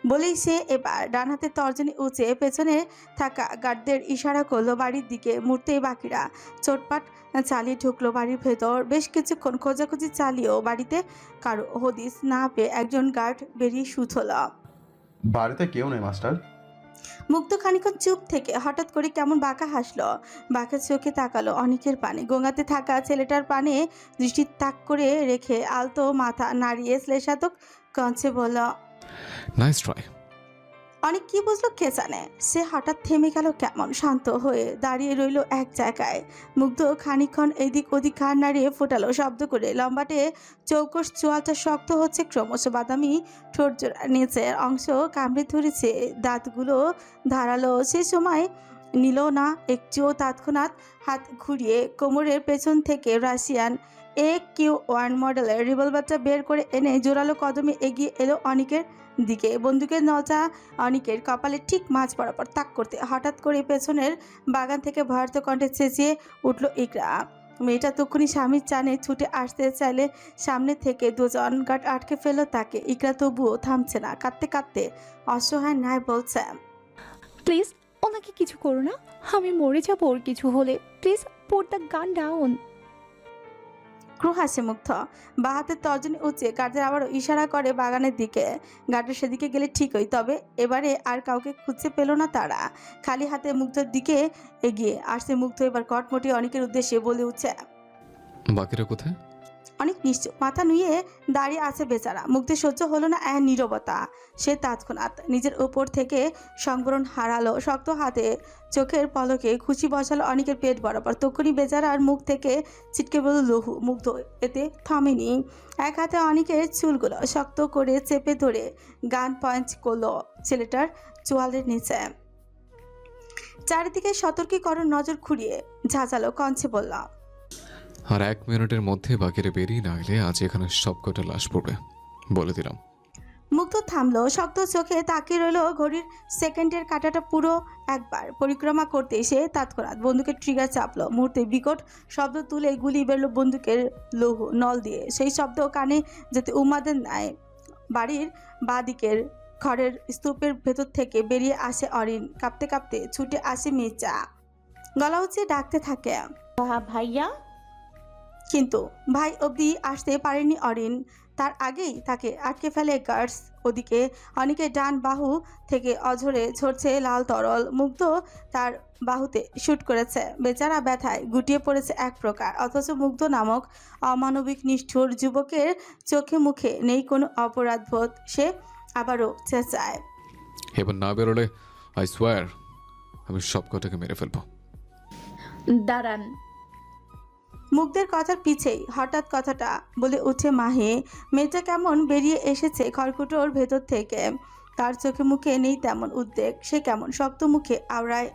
বলেই সে এবার ডান হাতে তর্জনী উঁচে পেছনে থাকা গার্ডদের ইশারা করলো বাড়ির দিকে। মুহূর্তেই বাকিরা চোটপাট চালিয়ে ঢুকলো বাড়ির ভেতর। বেশ কিছুক্ষণ খোঁজাখুঁজি চালিয়েও বাড়িতে কারো হদিস না পেয়ে একজন গার্ড বেরিয়ে শুথল। বাড়িতে কেউ নেই মাস্টার। মুগ্ধ খানিকক্ষণ চুপ থেকে হঠাৎ করে কেমন বাঁকা হাসলো। বাঁকা চোখে তাকালো অনেকের পানে। গোঙাতে থাকা ছেলেটার পানে দৃষ্টি তাক করে রেখে আলতো মাথা নাড়িয়ে শ্লেষাত্মক কঞ্চে বলল, নাইস ট্রাই। অনেক কি বুঝলো কে জানে। সে হঠাৎ থেমে গেল কেমন, শান্ত হয়ে দাঁড়িয়ে রইল এক জায়গায়। মুগ্ধ খানিকক্ষণ এদিক ওদিক ঘাড় নাড়িয়ে ফোটালো শব্দ করে। লম্বাটে চৌকস চোয়ালটা শক্ত হচ্ছে ক্রমশ। বাদামি ঠোঁট জোড়া নিচের অংশ কামড়ে ধরেছে, দাঁতগুলো ধারালো। সে সময় নিল না একটুও। তৎক্ষণাৎ হাত ঘুরিয়ে কোমরের পেছন থেকে রাশিয়ান AQ-1 মডেলের রিভলভারটা বের করে এনে জোরালো কদমে এগিয়ে এলো অনেকের দিকে। বন্দুকের নজা অনেকের কপালে ঠিক মাঝ বরাবর তাক করতে হঠাৎ করে পেছনের বাগান থেকে ভয়ার্থ কণ্ঠে চেঁচিয়ে উঠল ইকরা। মেয়েটা তখনই স্বামীর চানে ছুটে আসতে চাইলে সামনে থেকে দুজন গার্ড আটকে ফেলল তাকে। ইকরা তবুও থামছে না, কাঁদতে কাঁদতে অসহায় ন্যায় বলছে, প্লিজ ওনাকে কিছু করো না, আমি মরে যাবো ওর কিছু হলে, please put the gun down. Crew হাসে মুগ্ধ, বা হাতের তর্জনী উঁচে গার্ডের আবারও ইশারা করে বাগানের দিকে। গার্ডের সেদিকে গেলে ঠিকই, তবে এবারে আর কাউকে খুঁজে পেল না তারা। খালি হাতে মুগ্ধর দিকে এগিয়ে আসছে। মুগ্ধ এবার কটমটি অনেকের উদ্দেশ্যে বলে উঠছে, বাকিরা কোথায়? অনেক নিশ্চয় মাথা নুয়ে দাঁড়িয়ে আছে বেচারা। মুগ্ধের সহ্য হলো না নীরবতা। সে তৎক্ষণাৎ নিজের উপর থেকে সংবরণ হারালো। শক্ত হাতে চোখের পলকে খুশি বসালো অনেকের পেট বরাবর। তখনই বেচারার মুখ থেকে ছিটকে বলল লহু। মুগ্ধ এতে থামেনি। এক হাতে অনেকের চুলগুলো শক্ত করে চেপে ধরে গান পয়েন্ট করলো ছেলেটার চোয়ালের নিচে। চারিদিকে সতর্কীকরণ নজর ঘুরিয়ে ঝাঁঝালো কঞ্চে বলল, আর 1 মিনিটের মধ্যে বাকিরা বেরিয়ে না এলে আজ এখানে সবকটা লাশ পড়বে, বলে দিলাম। মুগ্ধ থামলো, শক্ত চোখে তাকিয়ে রইল ঘড়ির সেকেন্ডের কাঁটাটা পুরো একবার পরিক্রমা করতে এসে তৎক্ষণাৎ বন্দুকের ট্রিগার চাপলো। মুহূর্তে বিকট শব্দ তুলে গুলি বেরোলো বন্দুকের লৌহ নল দিয়ে। সেই শব্দ কানে যেতে উন্মাদের ন্যায় বাড়ির বাঁদিকের ঘরের স্তূপের ভেতর থেকে বেরিয়ে আসে অরিন। কাঁপতে কাঁপতে ছুটে আসে মির্জা, গলা উঁচিয়ে ডাকতে থাকে, ভাইয়া। কিন্তু ভাই অবধি আসতে পারেনি অরিন। তার আগেই তাকে আটকে ফেলে গার্ডস। ওদিকে অনেকে ডান বাহু থেকে অঝরে ঝরছে লাল তরল। মুগ্ধ তার বাহুতে শুট করেছে। বেচারা ব্যথায় গুটিয়ে পড়েছে এক প্রকার। অথচ মুগ্ধ নামক অমানবিক নিষ্ঠুর যুবকের চোখে মুখে নেই কোনো অপরাধবোধ। সে আবারও চেঁচায়, এবার না বেরোলে আই সোয়ার আমি সব কটাকে মেরে ফেলবো। দাঁড়ান। মুগ্ধের কথার পিছেই হঠাৎ কথাটা বলে উঠে মাহি। মেয়েটা কেমন বেরিয়ে এসেছে খড়কুটোর ভেতর থেকে। তার চোখে মুখে নেই তেমন উদ্বেগ। সে কেমন শক্ত মুখে আওড়ায়